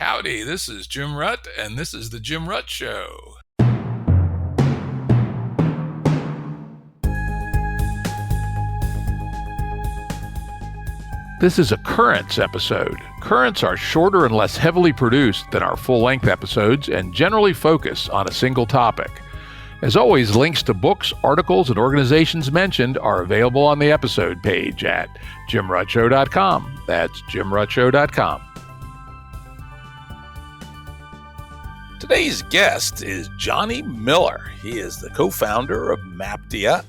Howdy, this is Jim Rutt, and this is The Jim Rutt Show. This is a Currents episode. Currents are shorter and less heavily produced than our full-length episodes and generally focus on a single topic. As always, links to books, articles, and organizations mentioned are available on the episode page at jimruttshow.com. That's jimruttshow.com. Today's guest is Jonny Miller. He is the co-founder of Maptia.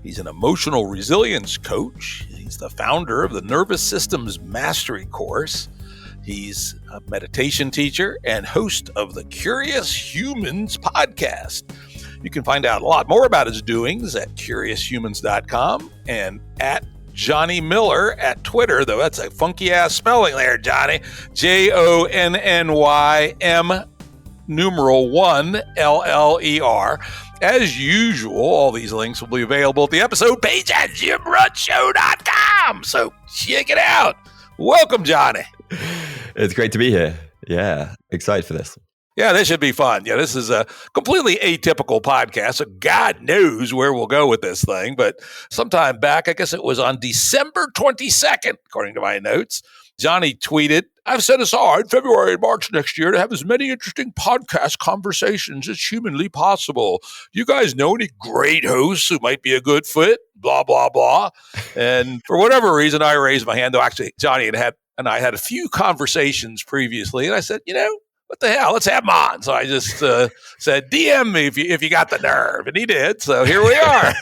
He's an emotional resilience coach. He's the founder of the Nervous Systems Mastery course. He's a meditation teacher and host of the Curious Humans podcast. You can find out a lot more about his doings at CuriousHumans.com and at Jonny Miller at Twitter, though that's a funky-ass spelling there, Johnny. JONNYM numeral 1 LLER. As usual, all these links will be available at the episode page at jimruttshow.com. So check it out. Welcome, Johnny. It's great to be here. Yeah, excited for this. Yeah, this should be fun. Yeah, this is a completely atypical podcast, so God knows where we'll go with this thing. But sometime back, I guess it was on December 22nd, according to my notes, Johnny tweeted, "I've set aside February and March next year to have as many interesting podcast conversations as humanly possible. Do you guys know any great hosts who might be a good fit? Blah, blah, blah." And for whatever reason, I raised my hand, though actually Johnny and I had a few conversations previously. And I said, what the hell? Let's have him on. So I just said, DM me if you got the nerve. And he did. So here we are.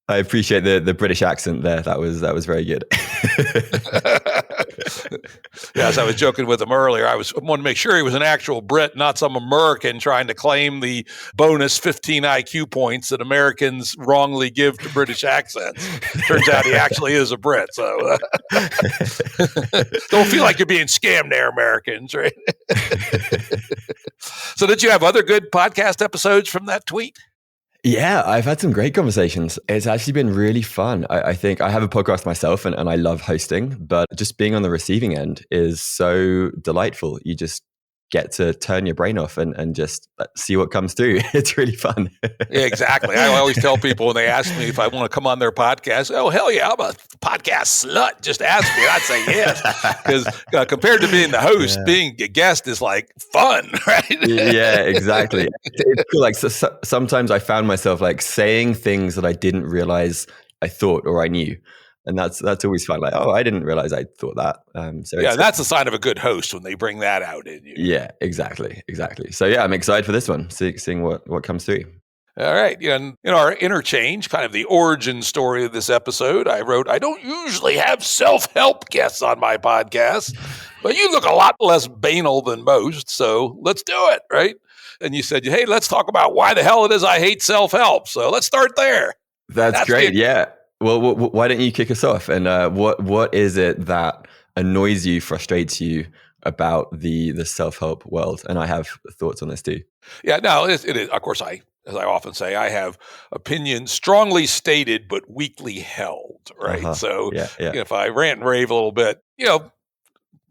I appreciate the British accent there. That was very good. Yes, I was joking with him earlier. I wanted to make sure he was an actual Brit, not some American trying to claim the bonus 15 IQ points that Americans wrongly give to British accents. Turns out he actually is a Brit. So don't feel like you're being scammed there, Americans, right? So did you have other good podcast episodes from that tweet? Yeah, I've had some great conversations. It's actually been really fun. I think I have a podcast myself and I love hosting, but just being on the receiving end is so delightful. You just get to turn your brain off and just see what comes through. It's really fun. Yeah, exactly. I always tell people when they ask me if I want to come on their podcast, oh, hell yeah, I'm a podcast slut. Just ask me. I'd say yes. Because compared to being the host, being a guest is like fun, right? Yeah, exactly. It's cool. Like sometimes I found myself like saying things that I didn't realize I thought or I knew. And that's always fun. Like, oh, I didn't realize I thought that. That's a sign of a good host when they bring that out in you. Yeah, exactly. So yeah, I'm excited for this one, seeing what comes through. All right. And in our interchange, kind of the origin story of this episode, I wrote, I don't usually have self-help guests on my podcast, but you look a lot less banal than most, so let's do it, right? And you said, hey, let's talk about why the hell it is I hate self-help. So let's start there. That's great. Yeah. Well, why don't you kick us off? And what is it that annoys you, frustrates you about the self-help world? And I have thoughts on this too. Yeah, no, it is. Of course, as I often say, I have opinions strongly stated but weakly held, right? Uh-huh. So yeah. If I rant and rave a little bit,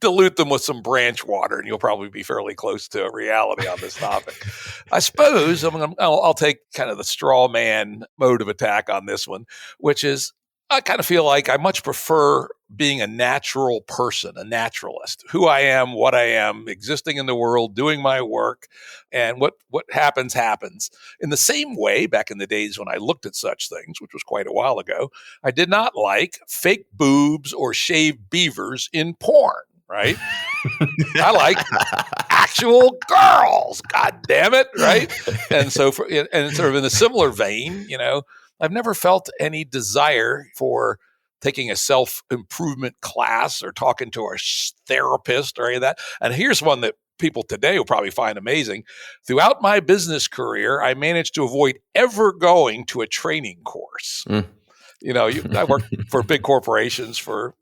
dilute them with some branch water, and you'll probably be fairly close to a reality on this topic. I suppose I'll take kind of the straw man mode of attack on this one, which is I kind of feel like I much prefer being a natural person, a naturalist, who I am, what I am, existing in the world, doing my work, and what happens, happens. In the same way, back in the days when I looked at such things, which was quite a while ago, I did not like fake boobs or shaved beavers in porn. Right? I like actual girls. God damn it. Right. And so and sort of in a similar vein, I've never felt any desire for taking a self-improvement class or talking to a therapist or any of that. And here's one that people today will probably find amazing. Throughout my business career, I managed to avoid ever going to a training course. I worked for big corporations for,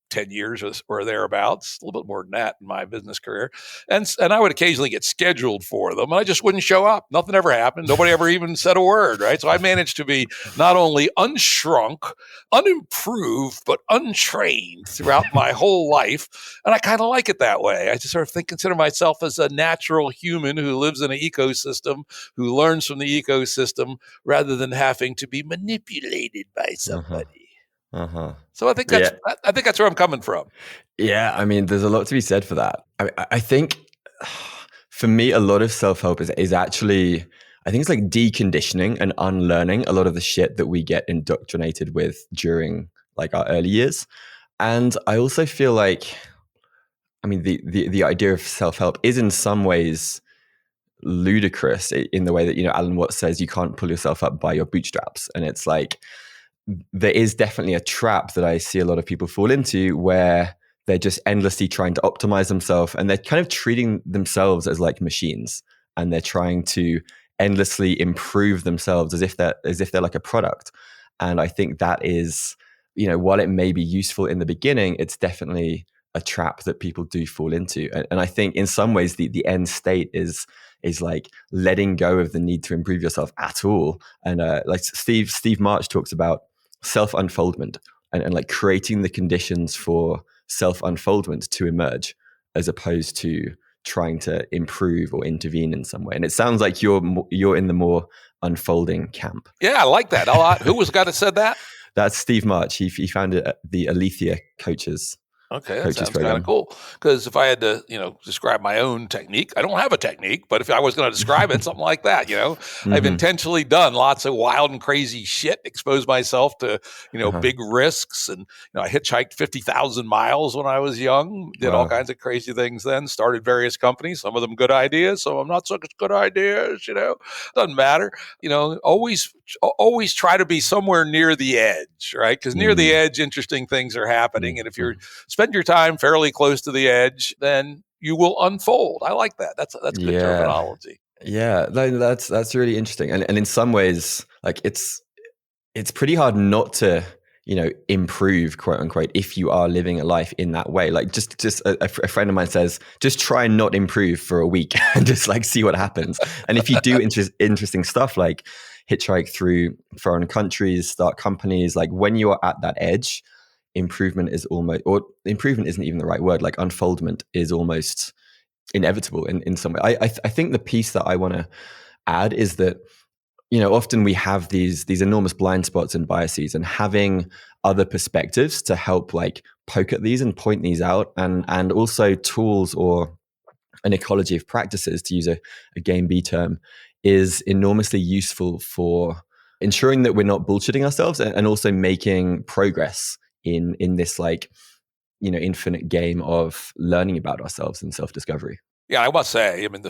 10 years or thereabouts, a little bit more than that in my business career. And I would occasionally get scheduled for them, and I just wouldn't show up. Nothing ever happened. Nobody ever even said a word, right? So I managed to be not only unshrunk, unimproved, but untrained throughout my whole life. And I kind of like it that way. I just sort of consider myself as a natural human who lives in an ecosystem, who learns from the ecosystem rather than having to be manipulated by somebody. So I think that's where I'm coming from. Yeah, I mean, there's a lot to be said for that. I think for me, a lot of self-help is actually, I think it's like deconditioning and unlearning a lot of the shit that we get indoctrinated with during like our early years. And I also feel like, I mean, the idea of self-help is in some ways ludicrous in the way that, Alan Watts says you can't pull yourself up by your bootstraps. And it's like, there is definitely a trap that I see a lot of people fall into where they're just endlessly trying to optimize themselves, and they're kind of treating themselves as like machines, and they're trying to endlessly improve themselves as if they're like a product. And I think that is, while it may be useful in the beginning, it's definitely a trap that people do fall into. And I think in some ways the end state is like letting go of the need to improve yourself at all. And like Steve March talks about self-unfoldment and like creating the conditions for self-unfoldment to emerge, as opposed to trying to improve or intervene in some way. And it sounds like you're in the more unfolding camp. Yeah, I like that a lot. Who was the guy that said that? That's Steve March. He founded the Alethea Coaches. Okay, that sounds kind of cool. Because if I had to, describe my own technique, I don't have a technique, but if I was going to describe it, something like that, I've intentionally done lots of wild and crazy shit, exposed myself to, big risks. And, I hitchhiked 50,000 miles when I was young, did all kinds of crazy things then, started various companies, some of them good ideas, some of them not so good ideas, doesn't matter. Always try to be somewhere near the edge, right? Because near the edge, interesting things are happening. And if you're spend your time fairly close to the edge, then you will unfold. I like that. That's good terminology. Yeah, that's really interesting. And in some ways, like it's pretty hard not to, improve, quote unquote, if you are living a life in that way. Like just a friend of mine says, just try and not improve for a week and just like see what happens. And if you do interesting stuff like hitchhike through foreign countries, start companies, like when you are at that edge, improvement isn't even the right word. Like unfoldment is almost inevitable in some way. I think the piece that I want to add is that, often we have these enormous blind spots and biases, and having other perspectives to help like poke at these and point these out, and also tools or an ecology of practices, to use a Game B term, is enormously useful for ensuring that we're not bullshitting ourselves and also making progress in this like, infinite game of learning about ourselves and self-discovery. Yeah, I must say, I mean,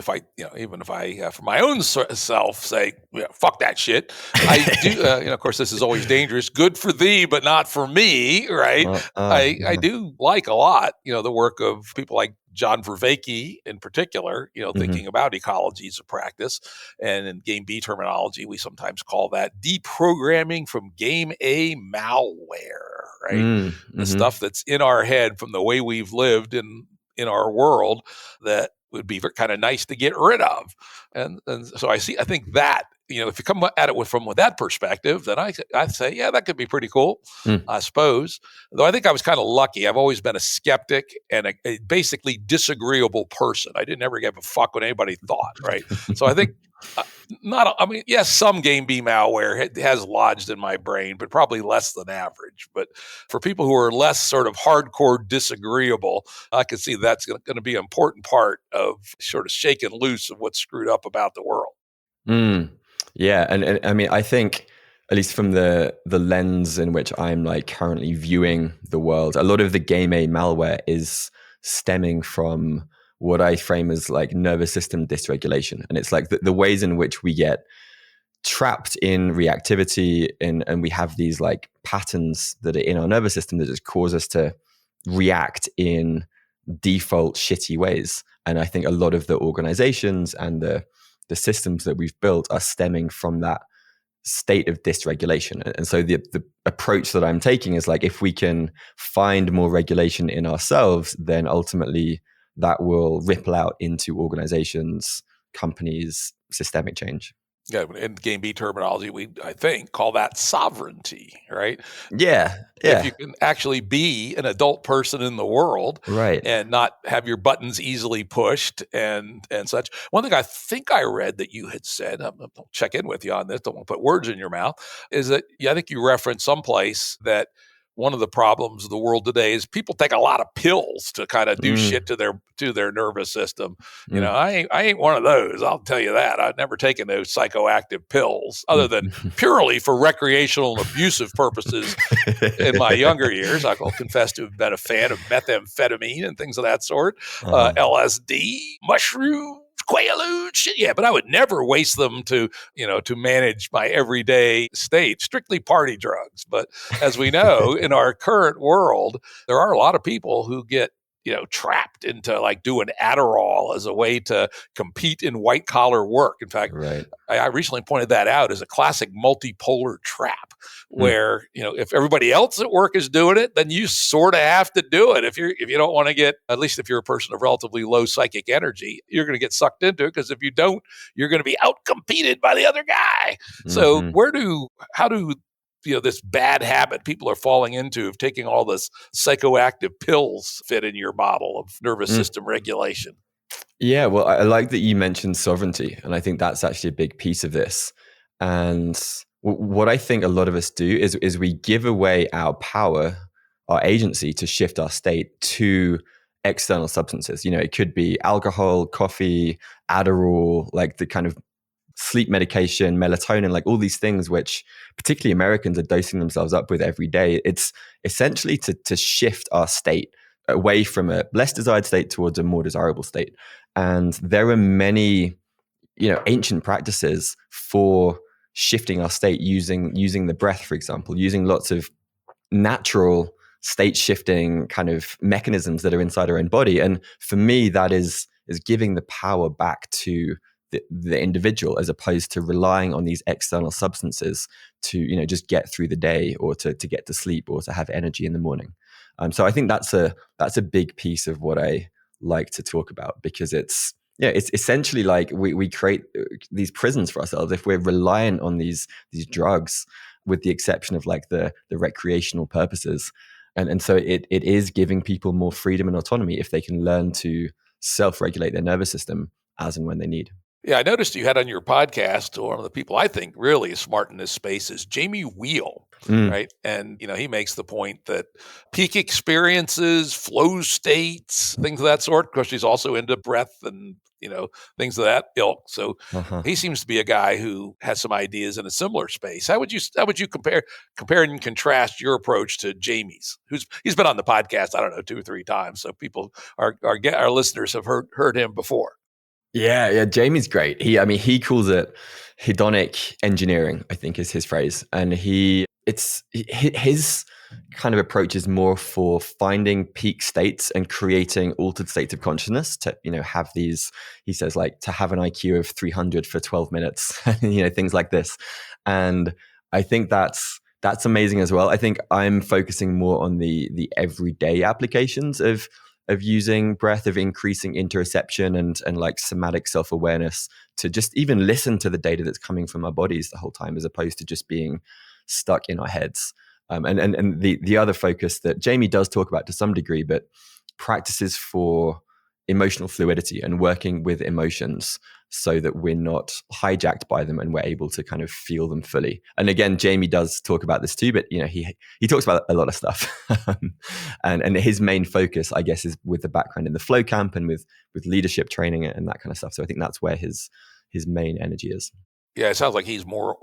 even if I, for my own self, say, fuck that shit, I do, of course, this is always dangerous. Good for thee, but not for me, right? I do like a lot, the work of people like John Vervaeke in particular, thinking about ecologies of practice. And in Game B terminology, we sometimes call that deprogramming from Game A malware, right? The stuff that's in our head from the way we've lived in our world that would be kind of nice to get rid of. And so I think that, if you come at it from that perspective, then I'd say, yeah, that could be pretty cool, I suppose. Though I think I was kind of lucky. I've always been a skeptic and a basically disagreeable person. I didn't ever give a fuck what anybody thought, right? So I think yes, some Game B malware has lodged in my brain, but probably less than average. But for people who are less sort of hardcore disagreeable, I can see that's going to be an important part of sort of shaking loose of what's screwed up about the world. Yeah, and I mean, I think, at least from the lens in which I'm like currently viewing the world, a lot of the Game A malware is stemming from what I frame as like nervous system dysregulation. And it's like the ways in which we get trapped in reactivity and we have these like patterns that are in our nervous system that just cause us to react in default shitty ways. And I think a lot of the organizations and the systems that we've built are stemming from that state of dysregulation. And so the approach that I'm taking is like, if we can find more regulation in ourselves, then ultimately that will ripple out into organizations, companies, systemic change. Yeah, in Game B terminology, we, I think, call that sovereignty, right? Yeah. If you can actually be an adult person in the world, right, and not have your buttons easily pushed and such. One thing I think I read that you had said, I'll check in with you on this, don't want to put words in your mouth, is that I think you referenced someplace that one of the problems of the world today is people take a lot of pills to kind of do shit to their nervous system. You know, I ain't one of those. I'll tell you that. I've never taken those psychoactive pills other than purely for recreational and abusive purposes. In my younger years, I'll confess to have been a fan of methamphetamine and things of that sort, LSD, mushrooms, Quaaludes, shit. Yeah, but I would never waste them to manage my everyday state, strictly party drugs. But as we know, in our current world, there are a lot of people who get trapped into like doing Adderall as a way to compete in white collar work. In fact, I recently pointed that out as a classic multipolar trap where, if everybody else at work is doing it, then you sort of have to do it. If you don't want to get, at least if you're a person of relatively low psychic energy, you're going to get sucked into it, because if you don't, you're going to be outcompeted by the other guy. So how do this bad habit people are falling into of taking all this psychoactive pills fit in your model of nervous system regulation? Yeah, well, I like that you mentioned sovereignty, and I think that's actually a big piece of this. And what I think a lot of us do is we give away our power, our agency to shift our state to external substances. It could be alcohol, coffee, Adderall, like the kind of sleep medication, melatonin, like all these things which particularly Americans are dosing themselves up with every day. It's essentially to shift our state away from a less desired state towards a more desirable state. And there are many, ancient practices for shifting our state using the breath, for example, using lots of natural state shifting kind of mechanisms that are inside our own body. And for me, that is giving the power back to the individual, as opposed to relying on these external substances to just get through the day, or to get to sleep, or to have energy in the morning. So I think that's a big piece of what I like to talk about, because it's essentially like we create these prisons for ourselves if we're reliant on these drugs, with the exception of like the recreational purposes. And so it is giving people more freedom and autonomy if they can learn to self-regulate their nervous system as and when they need. Yeah, I noticed you had on your podcast one of the people I think really is smart in this space is Jonny Wheal, right? And, he makes the point that peak experiences, flow states, things of that sort, because she's also into breath and, things of that ilk. So he seems to be a guy who has some ideas in a similar space. How would you compare and contrast your approach to Jamie's? He's been on the podcast, I don't know, 2 or 3 times. So people, our listeners have heard him before. Yeah, Jamie's great. He calls it hedonic engineering, I think is his phrase. And his kind of approach is more for finding peak states and creating altered states of consciousness to, have these, he says, like to have an IQ of 300 for 12 minutes, things like this. And I think that's amazing as well. I think I'm focusing more on the everyday applications of using breath, of increasing interoception and like somatic self-awareness, to just even listen to the data that's coming from our bodies the whole time, as opposed to just being stuck in our heads. And the other focus that Jamie does talk about to some degree, but practices for emotional fluidity and working with emotions so that we're not hijacked by them and we're able to kind of feel them fully. And again, Jamie does talk about this too, but he talks about a lot of stuff. and his main focus, I guess, is with the background in the flow camp and with leadership training and that kind of stuff. So I think that's where his main energy is. Yeah, it sounds like he's more,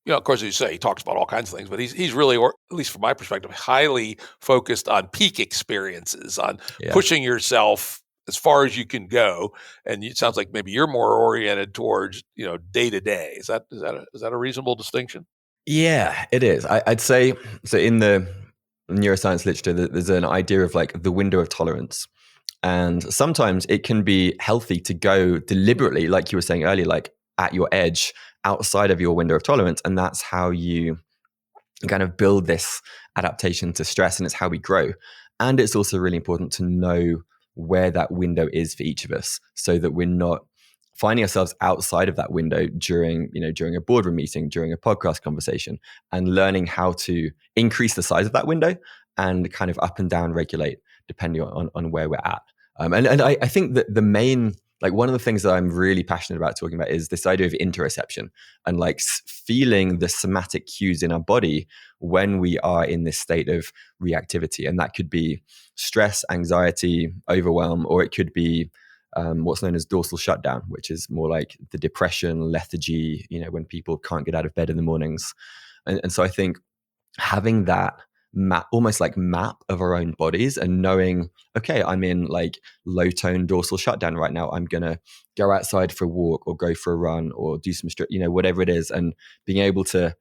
of course, as you say, he talks about all kinds of things, but he's really, or at least from my perspective, highly focused on peak experiences, on pushing yourself as far as you can go. And it sounds like maybe you're more oriented towards, day to day. Is that a reasonable distinction? Yeah, it is. I'd say, so in the neuroscience literature, there's an idea of like the window of tolerance. And sometimes it can be healthy to go deliberately, like you were saying earlier, like at your edge outside of your window of tolerance. And that's how you kind of build this adaptation to stress, and it's how we grow. And it's also really important to know where that window is for each of us, so that we're not finding ourselves outside of that window during a boardroom meeting, during a podcast conversation, and learning how to increase the size of that window and kind of up and down regulate depending on where we're at. And I think that the main, like, one of the things that I'm really passionate about talking about is this idea of interoception, and like feeling the somatic cues in our body when we are in this state of reactivity. And that could be stress, anxiety, overwhelm, or it could be what's known as dorsal shutdown, which is more like the depression, lethargy, when people can't get out of bed in the mornings. And so I think having that almost like map of our own bodies, and knowing, okay, I'm in like low tone dorsal shutdown right now. I'm going to go outside for a walk or go for a run or do some whatever it is. And being able to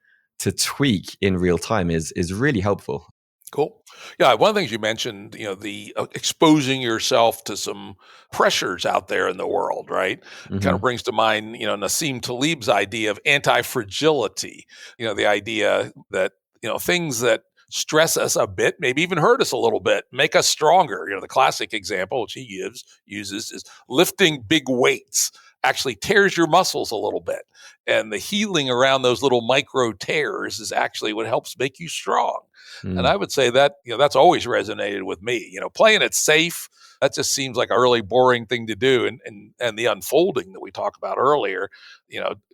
tweak in real time is really helpful. Cool. Yeah, one of the things you mentioned, the exposing yourself to some pressures out there in the world, right? Mm-hmm. Kind of brings to mind, Nassim Taleb's idea of anti-fragility. The idea that, things that stress us a bit, maybe even hurt us a little bit, make us stronger. The classic example, which he uses is lifting big weights actually tears your muscles a little bit. And the healing around those little micro tears is actually what helps make you strong. And I would say that, that's always resonated with me. Playing it safe, that just seems like a really boring thing to do. And the unfolding that we talked about earlier,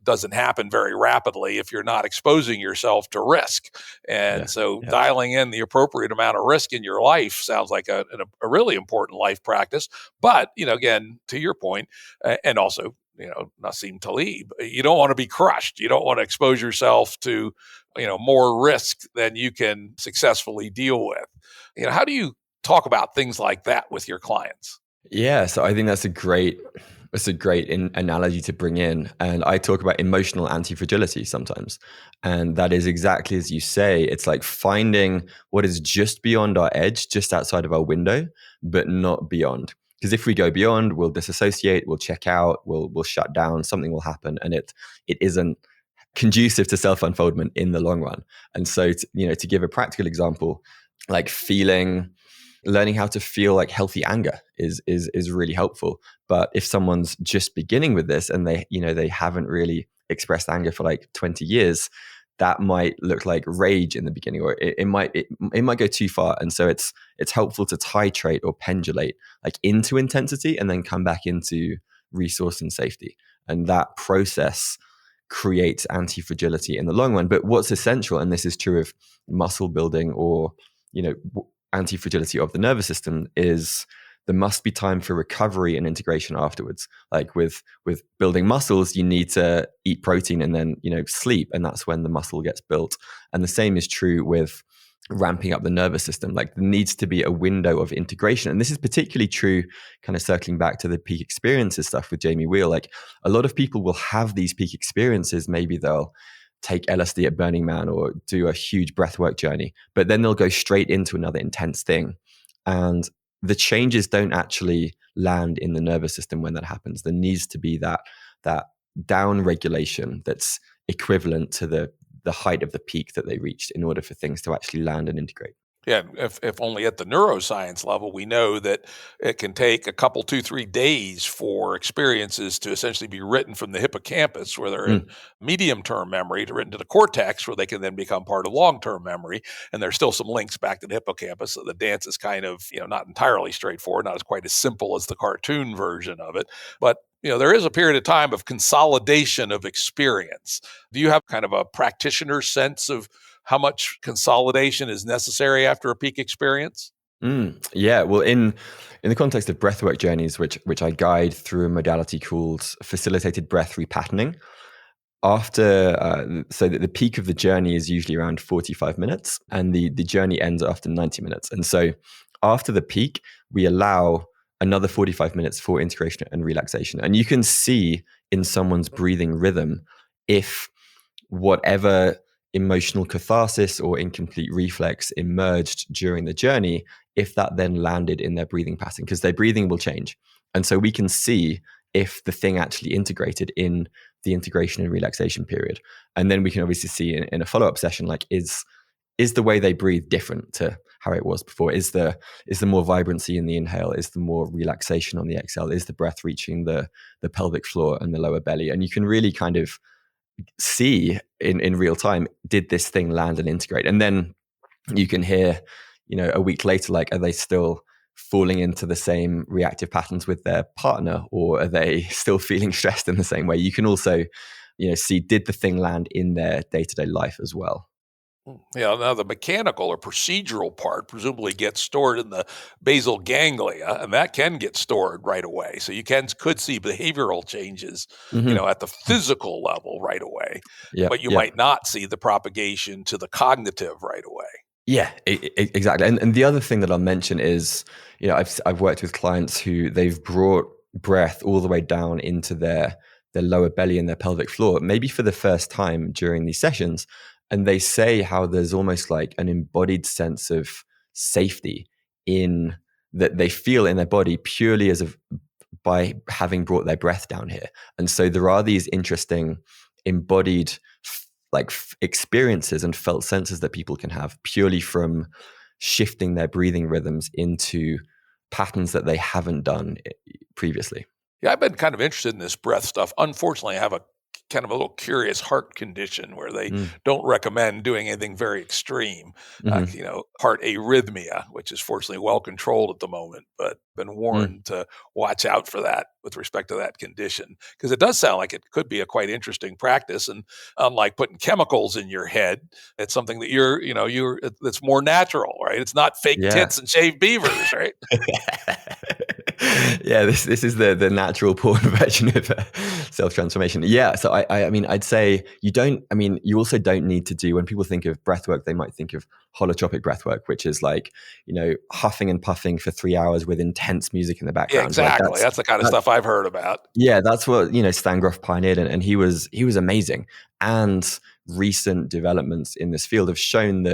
doesn't happen very rapidly if you're not exposing yourself to risk. And dialing in the appropriate amount of risk in your life sounds like a really important life practice. But, again, to your point, and also, Nassim Taleb, you don't want to be crushed. You don't want to expose yourself to, more risk than you can successfully deal with. How do you talk about things like that with your clients? Yeah, so I think that's a great analogy to bring in. And I talk about emotional anti-fragility sometimes. And that is exactly as you say. It's like finding what is just beyond our edge, just outside of our window, but not beyond. Because if we go beyond, we'll disassociate, we'll check out, we'll shut down, something will happen. And it isn't conducive to self-unfoldment in the long run. And so, to give a practical example, like learning how to feel like healthy anger is really helpful. But if someone's just beginning with this and they haven't really expressed anger for like 20 years, that might look like rage in the beginning, or it might go too far. And so it's helpful to titrate or pendulate like into intensity and then come back into resource and safety. And that process creates anti-fragility in the long run. But what's essential, and this is true of muscle building or, anti-fragility of the nervous system, is there must be time for recovery and integration afterwards. Like with building muscles, you need to eat protein and then, sleep. And that's when the muscle gets built. And the same is true with ramping up the nervous system. Like there needs to be a window of integration. And this is particularly true, kind of circling back to the peak experiences stuff with Jamie Wheal. Like a lot of people will have these peak experiences. Maybe they'll take LSD at Burning Man or do a huge breathwork journey, but then they'll go straight into another intense thing. And the changes don't actually land in the nervous system when that happens. There needs to be that down regulation that's equivalent to the height of the peak that they reached in order for things to actually land and integrate. Yeah, if only at the neuroscience level, we know that it can take a couple, 2-3 days for experiences to essentially be written from the hippocampus, where they're in medium-term memory, to written to the cortex, where they can then become part of long-term memory. And there's still some links back to the hippocampus. So the dance is kind of, not entirely straightforward, not as quite as simple as the cartoon version of it. But there is a period of time of consolidation of experience. Do you have kind of a practitioner sense of how much consolidation is necessary after a peak experience? Yeah, well, in the context of breathwork journeys, which I guide through a modality called facilitated breath repatterning, so that the peak of the journey is usually around 45 minutes, and the journey ends after 90 minutes. And so after the peak, we allow another 45 minutes for integration and relaxation. And you can see in someone's breathing rhythm if whatever emotional catharsis or incomplete reflex emerged during the journey, if that then landed in their breathing pattern, because their breathing will change. And so we can see if the thing actually integrated in the integration and relaxation period. And then we can obviously see in a follow-up session, like, is the way they breathe different to how it was before? Is the more vibrancy in the inhale? Is the more relaxation on the exhale? Is the breath reaching the pelvic floor and the lower belly? And you can really kind of see in real time, did this thing land and integrate? And then you can hear, a week later, like, are they still falling into the same reactive patterns with their partner, or are they still feeling stressed in the same way? You can also, see, did the thing land in their day-to-day life as well? Yeah, now the mechanical or procedural part presumably gets stored in the basal ganglia, and that can get stored right away. So you could see behavioral changes, Mm-hmm. at the physical level right away, Yeah, but you yeah. might not see the propagation to the cognitive right away. Yeah, exactly. And the other thing that I'll mention is, I've worked with clients who they've brought breath all the way down into their lower belly and their pelvic floor, maybe for the first time during these sessions. And they say how there's almost like an embodied sense of safety in that they feel in their body purely by having brought their breath down here. And so there are these interesting embodied experiences and felt senses that people can have purely from shifting their breathing rhythms into patterns that they haven't done previously. Yeah, I've been kind of interested in this breath stuff. Unfortunately, I have a kind of a little curious heart condition where they Mm. don't recommend doing anything very extreme. Mm-hmm. Heart arrhythmia, which is fortunately well controlled at the moment, but been Mm. warned to watch out for that with respect to that condition, because it does sound like it could be a quite interesting practice. And unlike putting chemicals in your head, it's something that that's more natural, right? It's not fake Yeah. tits and shaved beavers, right? Yeah, this is the natural porn version of self-transformation. Yeah, so I mean, I'd say you also don't need to do, when people think of breath work, they might think of holotropic breath work, which is like, huffing and puffing for 3 hours with intense music in the Yeah, background. Like exactly. That's the kind of stuff I've heard about. yeah, that's what, Stan Grof pioneered, and he was amazing. And recent developments in this field have shown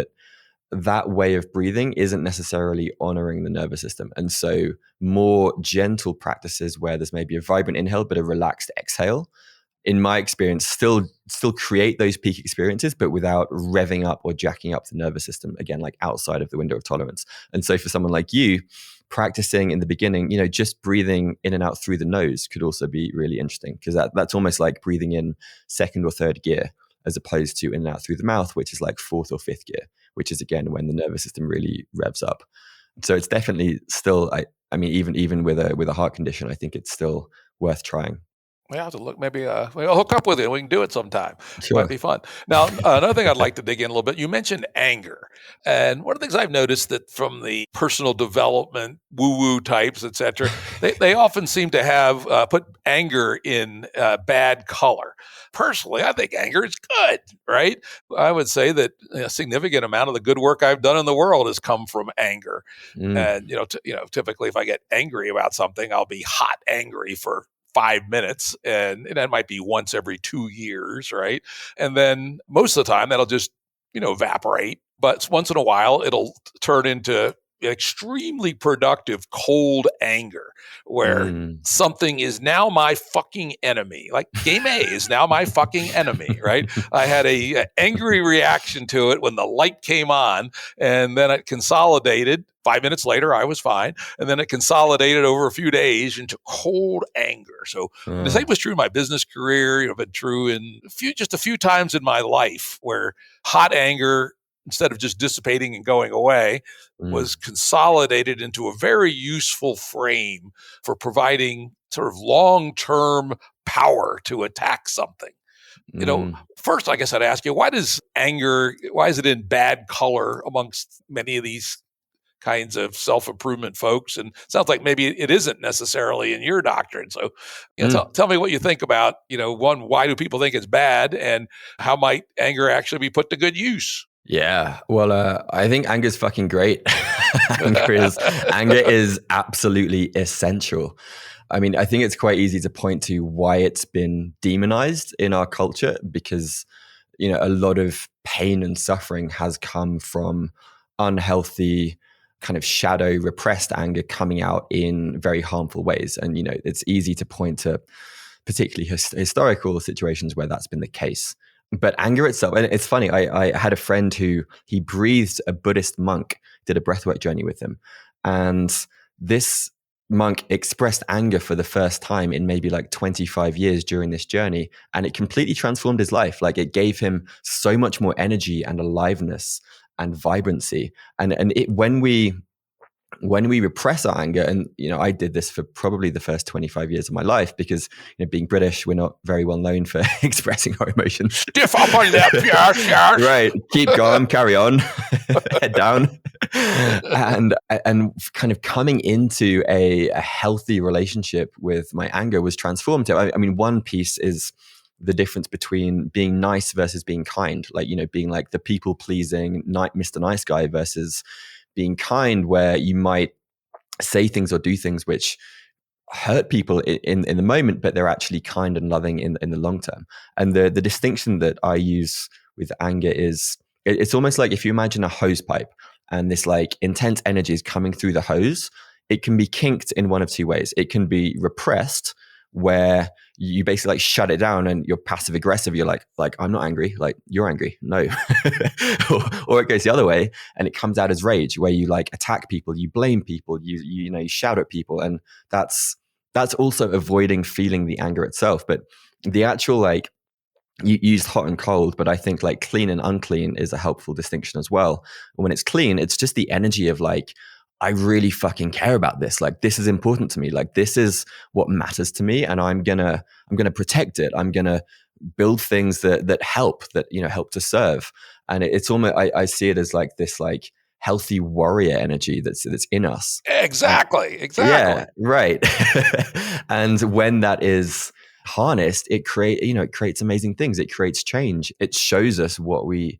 that way of breathing isn't necessarily honoring the nervous system. And so more gentle practices where there's maybe a vibrant inhale but a relaxed exhale, in my experience, still create those peak experiences, but without revving up or jacking up the nervous system, again, like outside of the window of tolerance. And so for someone like you, practicing in the beginning, just breathing in and out through the nose could also be really interesting, because that's almost like breathing in second or third gear, as opposed to in and out through the mouth, which is like fourth or fifth gear, which is again when the nervous system really revs up. So it's definitely still, I mean, even with a heart condition, I think it's still worth trying. We have to look. Maybe we'll hook up with it. We can do it sometime. Might Sure. be fun. Now, another thing I'd like to dig in a little bit. You mentioned anger, and one of the things I've noticed that from the personal development woo-woo types, etc., they often seem to have put anger in bad color. Personally, I think anger is good. Right? I would say that a significant amount of the good work I've done in the world has come from anger. Mm, And typically, if I get angry about something, I'll be hot angry for 5 minutes, and that might be once every 2 years, right? And then most of the time that'll just evaporate, but once in a while it'll turn into extremely productive cold anger, where mm. something is now my fucking enemy. Like game A is now my fucking enemy, right? I had a angry reaction to it when the light came on, and then it consolidated. 5 minutes later, I was fine. And then it consolidated over a few days into cold anger. So the same Oh, was true in my business career. Been true in just a few times in my life where hot anger, instead of just dissipating and going away, mm, was consolidated into a very useful frame for providing sort of long-term power to attack something. mm. First, I guess I'd ask you, why is it in bad color amongst many of these kinds of self-improvement folks? And it sounds like maybe it isn't necessarily in your doctrine. So, Mm. tell me what you think about, one, why do people think it's bad, and how might anger actually be put to good use? Yeah. Well, I think anger's fucking great. Anger is absolutely essential. I mean, I think it's quite easy to point to why it's been demonized in our culture, because a lot of pain and suffering has come from unhealthy, kind of shadow repressed anger coming out in very harmful ways. And it's easy to point to particularly historical situations where that's been the case. But anger itself, and it's funny, I had a friend who he breathed a Buddhist monk, did a breathwork journey with him. And this monk expressed anger for the first time in maybe like 25 years during this journey. And it completely transformed his life. Like it gave him so much more energy and aliveness and vibrancy. And when we repress our anger, and I did this for probably the first 25 years of my life because being British, we're not very well known for expressing our emotions. Stiff up on left, yes. Right, keep going, carry on, head down, and kind of coming into a healthy relationship with my anger was transformative. I mean, one piece is the difference between being nice versus being kind, like being like the people pleasing Mr. Nice Guy versus being kind, where you might say things or do things which hurt people in the moment, but they're actually kind and loving in the long term. And the distinction that I use with anger is it's almost like if you imagine a hose pipe and this like intense energy is coming through the hose, it can be kinked in one of two ways. It can be repressed, where you basically like shut it down and you're passive aggressive. You're like I'm not angry, like you're angry, no. or it goes the other way and it comes out as rage, where you like attack people, you blame people, you shout at people, and that's also avoiding feeling the anger itself. But the actual like, you used hot and cold, but I think like clean and unclean is a helpful distinction as well. When it's clean, it's just the energy of like, I really fucking care about this. Like, this is important to me. Like, this is what matters to me. And I'm gonna protect it. I'm gonna build things that help to serve. And it's almost, I see it as like this, like healthy warrior energy that's in us. Exactly. Yeah, right. And when that is harnessed, it creates amazing things. It creates change. It shows us what we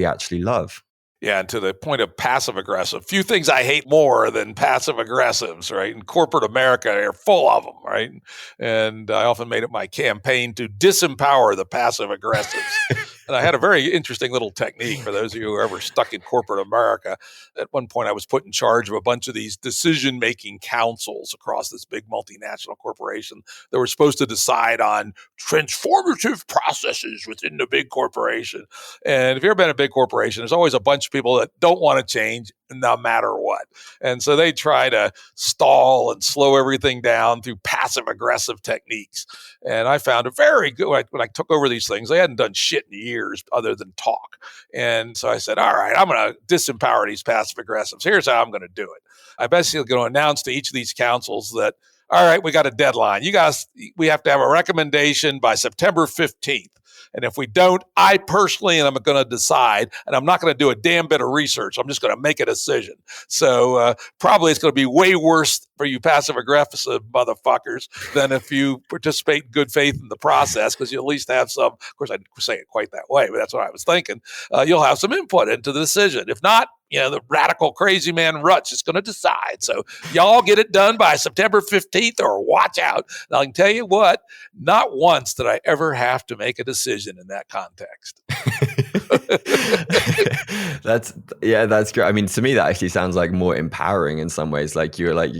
actually love. Yeah, and to the point of passive aggressive, few things I hate more than passive aggressives, right? In corporate America, they're full of them, right? And I often made it my campaign to disempower the passive aggressives. And I had a very interesting little technique for those of you who are ever stuck in corporate America. At one point, I was put in charge of a bunch of these decision-making councils across this big multinational corporation that were supposed to decide on transformative processes within the big corporation. And if you've ever been in a big corporation, there's always a bunch of people that don't want to change no matter what. And so they try to stall and slow everything down through passive aggressive techniques. And I found it very good when I took over these things. They hadn't done shit in years other than talk. And so I said, all right, I'm going to disempower these passive aggressives. Here's how I'm going to do it. I'm basically going to announce to each of these councils that, all right, we got a deadline. You guys, we have to have a recommendation by September 15th. And if we don't, I personally am going to decide, and I'm not going to do a damn bit of research. I'm just going to make a decision. So probably it's going to be way worse for you passive aggressive motherfuckers than if you participate in good faith in the process, because you at least have some, of course I didn't say it quite that way, but that's what I was thinking. You'll have some input into the decision. If not, the radical crazy man Rutz is going to decide. So y'all get it done by September 15th or watch out. And I can tell you what, not once did I ever have to make a decision in that context. That's great. I mean, to me, that actually sounds like more empowering in some ways. Like you're like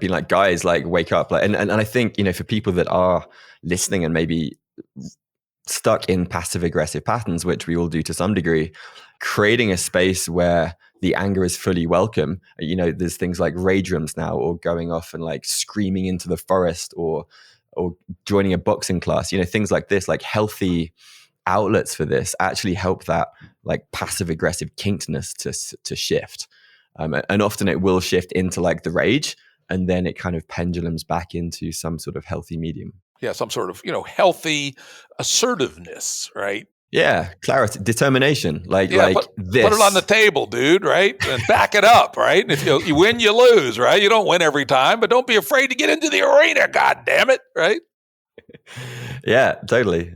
being like, guys, like wake up. Like, and I think, for people that are listening and maybe stuck in passive aggressive patterns, which we all do to some degree, creating a space where the anger is fully welcome. There's things like rage rooms now, or going off and like screaming into the forest, or joining a boxing class, things like this, like healthy outlets for this actually help that like passive aggressive kinkedness to shift. And often it will shift into like the rage, and then it kind of pendulums back into some sort of healthy medium. Yeah, some sort of, healthy assertiveness, right? Yeah, clarity, determination, like this. Put it on the table, dude, right? And back it up, right? And if you win, you lose, right? You don't win every time, but don't be afraid to get into the arena, God damn it, right? Yeah, totally.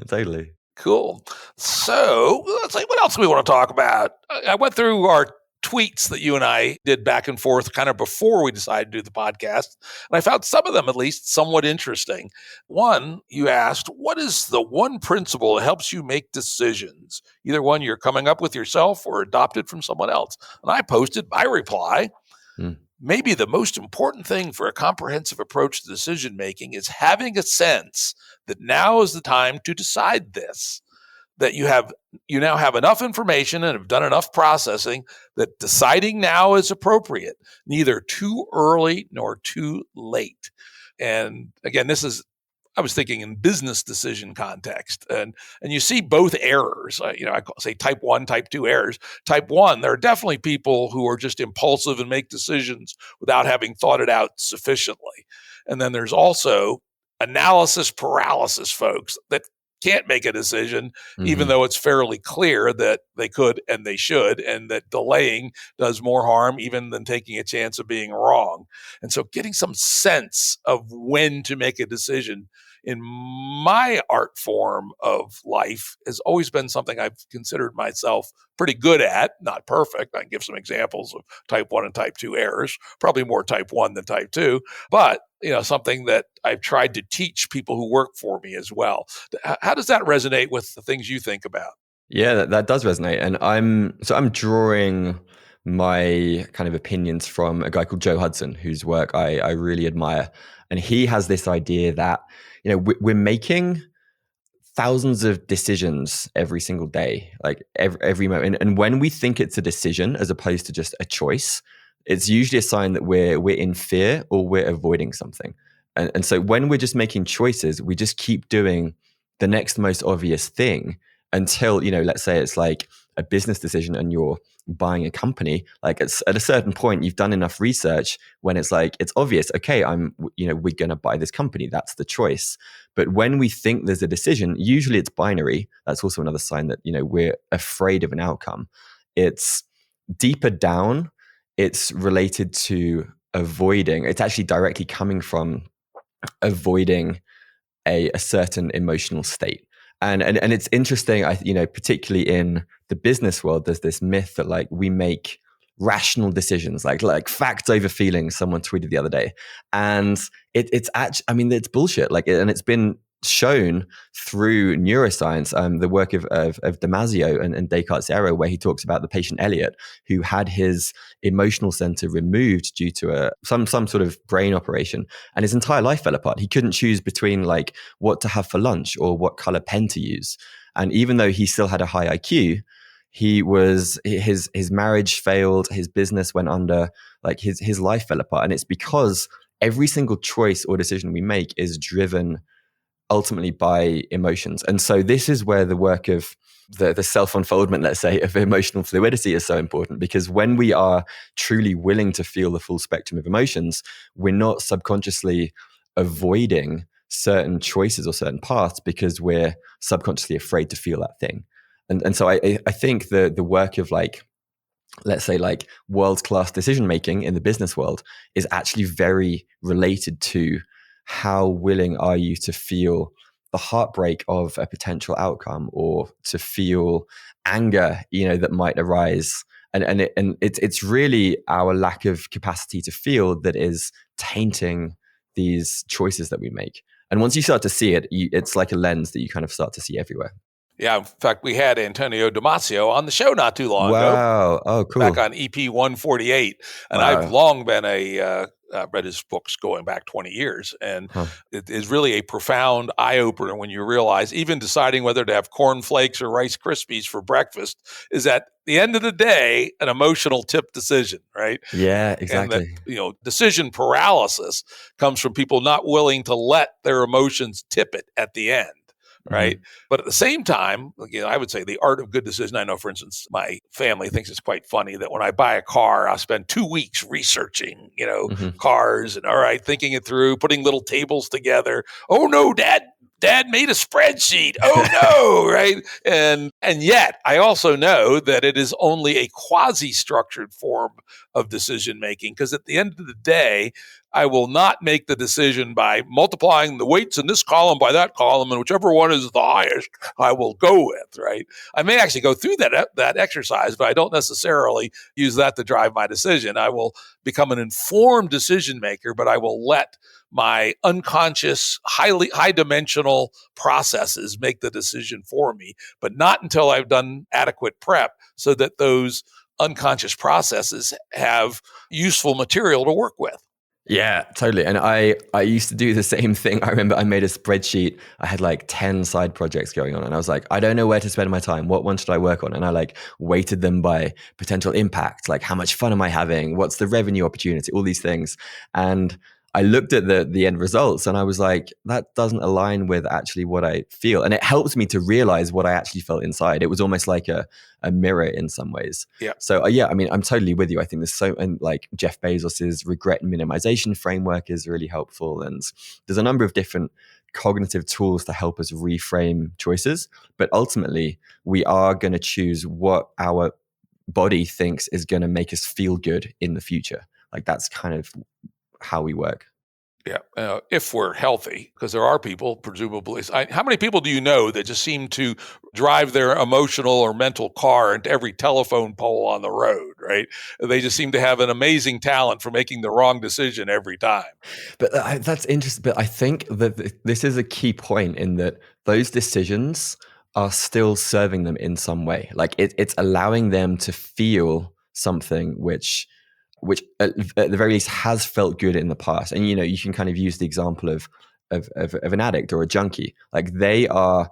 Cool. So let's see, what else do we want to talk about? I went through our tweets that you and I did back and forth kind of before we decided to do the podcast. And I found some of them at least somewhat interesting. One, you asked, what is the one principle that helps you make decisions? Either one you're coming up with yourself or adopted from someone else. And I posted my reply. maybe the most important thing for a comprehensive approach to decision making is having a sense that now is the time to decide this, that you now have enough information and have done enough processing that deciding now is appropriate, neither too early nor too late. And again, I was thinking in business decision context, and you see both errors. I say type 1, type 2 errors. Type 1, there are definitely people who are just impulsive and make decisions without having thought it out sufficiently. And then there's also analysis paralysis folks that can't make a decision, even though it's fairly clear that they could and they should, and that delaying does more harm even than taking a chance of being wrong. And so getting some sense of when to make a decision in my art form of life has always been something I've considered myself pretty good at, not perfect. I can give some examples of type 1 and type 2 errors, probably more type 1 than type 2, but something that I've tried to teach people who work for me as well. How does that resonate with the things you think about? Yeah, that does resonate. And I'm drawing my kind of opinions from a guy called Joe Hudson, whose work I really admire. And he has this idea that, we're making thousands of decisions every single day, like every moment. And when we think it's a decision as opposed to just a choice, it's usually a sign that we're in fear or we're avoiding something. And so when we're just making choices, we just keep doing the next most obvious thing until, let's say it's like a business decision and you're buying a company. Like at a certain point, you've done enough research when it's like, it's obvious, okay, we're going to buy this company. That's the choice. But when we think there's a decision, usually it's binary. That's also another sign that, we're afraid of an outcome. It's deeper down. It's related to avoiding. It's actually directly coming from avoiding a certain emotional state. And it's interesting, particularly in the business world, there's this myth that like we make rational decisions, like facts over feelings. Someone tweeted the other day, and it's actually, it's bullshit. And it's been shown through neuroscience, the work of Damasio and Descartes' error, where he talks about the patient Elliot who had his emotional center removed due to some sort of brain operation, and his entire life fell apart. He couldn't choose between like what to have for lunch or what color pen to use. And even though he still had a high IQ, his marriage failed, his business went under, like his life fell apart. And it's because every single choice or decision we make is driven ultimately by emotions. And so this is where the work of the self-unfoldment, let's say, of emotional fluidity is so important, because when we are truly willing to feel the full spectrum of emotions, we're not subconsciously avoiding certain choices or certain paths because we're subconsciously afraid to feel that thing. And so I think the work of like, let's say like world-class decision making in the business world is actually very related to how willing are you to feel the heartbreak of a potential outcome, or to feel anger, that might arise. And it's really our lack of capacity to feel that is tainting these choices that we make. And once you start to see it, it's like a lens that you kind of start to see everywhere. Yeah, in fact, we had Antonio Damasio on the show not too long ago. Wow. Oh, cool. Back on EP 148. And I've long been read his books going back 20 years. And it is really a profound eye-opener when you realize even deciding whether to have cornflakes or Rice Krispies for breakfast is at the end of the day an emotional tip decision, right? Yeah, exactly. And that, decision paralysis comes from people not willing to let their emotions tip it at the end. Right. Mm-hmm. But at the same time, I would say the art of good decision. I know, for instance, my family thinks it's quite funny that when I buy a car, I'll spend 2 weeks researching, cars and thinking it through, putting little tables together. Oh, no, Dad made a spreadsheet. Oh, no. Right. And yet I also know that it is only a quasi-structured form of decision making, because at the end of the day, I will not make the decision by multiplying the weights in this column by that column, and whichever one is the highest, I will go with, right? I may actually go through that exercise, but I don't necessarily use that to drive my decision. I will become an informed decision maker, but I will let my unconscious, high dimensional processes make the decision for me, but not until I've done adequate prep so that those unconscious processes have useful material to work with. Yeah, totally. And I used to do the same thing. I remember I made a spreadsheet. I had like 10 side projects going on. And I was like, I don't know where to spend my time. What one should I work on? And I like weighted them by potential impact. Like, how much fun am I having? What's the revenue opportunity? All these things. And I looked at the end results and I was like, that doesn't align with actually what I feel. And it helped me to realize what I actually felt inside. It was almost like a mirror in some ways. Yeah. So yeah, I mean, I'm totally with you. I think there's and like Jeff Bezos's regret minimization framework is really helpful. And there's a number of different cognitive tools to help us reframe choices. But ultimately, we are going to choose what our body thinks is going to make us feel good in the future. Like that's kind of how we work. Yeah, if we're healthy, because there are people, presumably. How many people do you know that just seem to drive their emotional or mental car into every telephone pole on the road, right? They just seem to have an amazing talent for making the wrong decision every time. But that's interesting. But I think that this is a key point in that those decisions are still serving them in some way. Like it's allowing them to feel something which at the very least has felt good in the past. And you can kind of use the example of an addict or a junkie. Like they are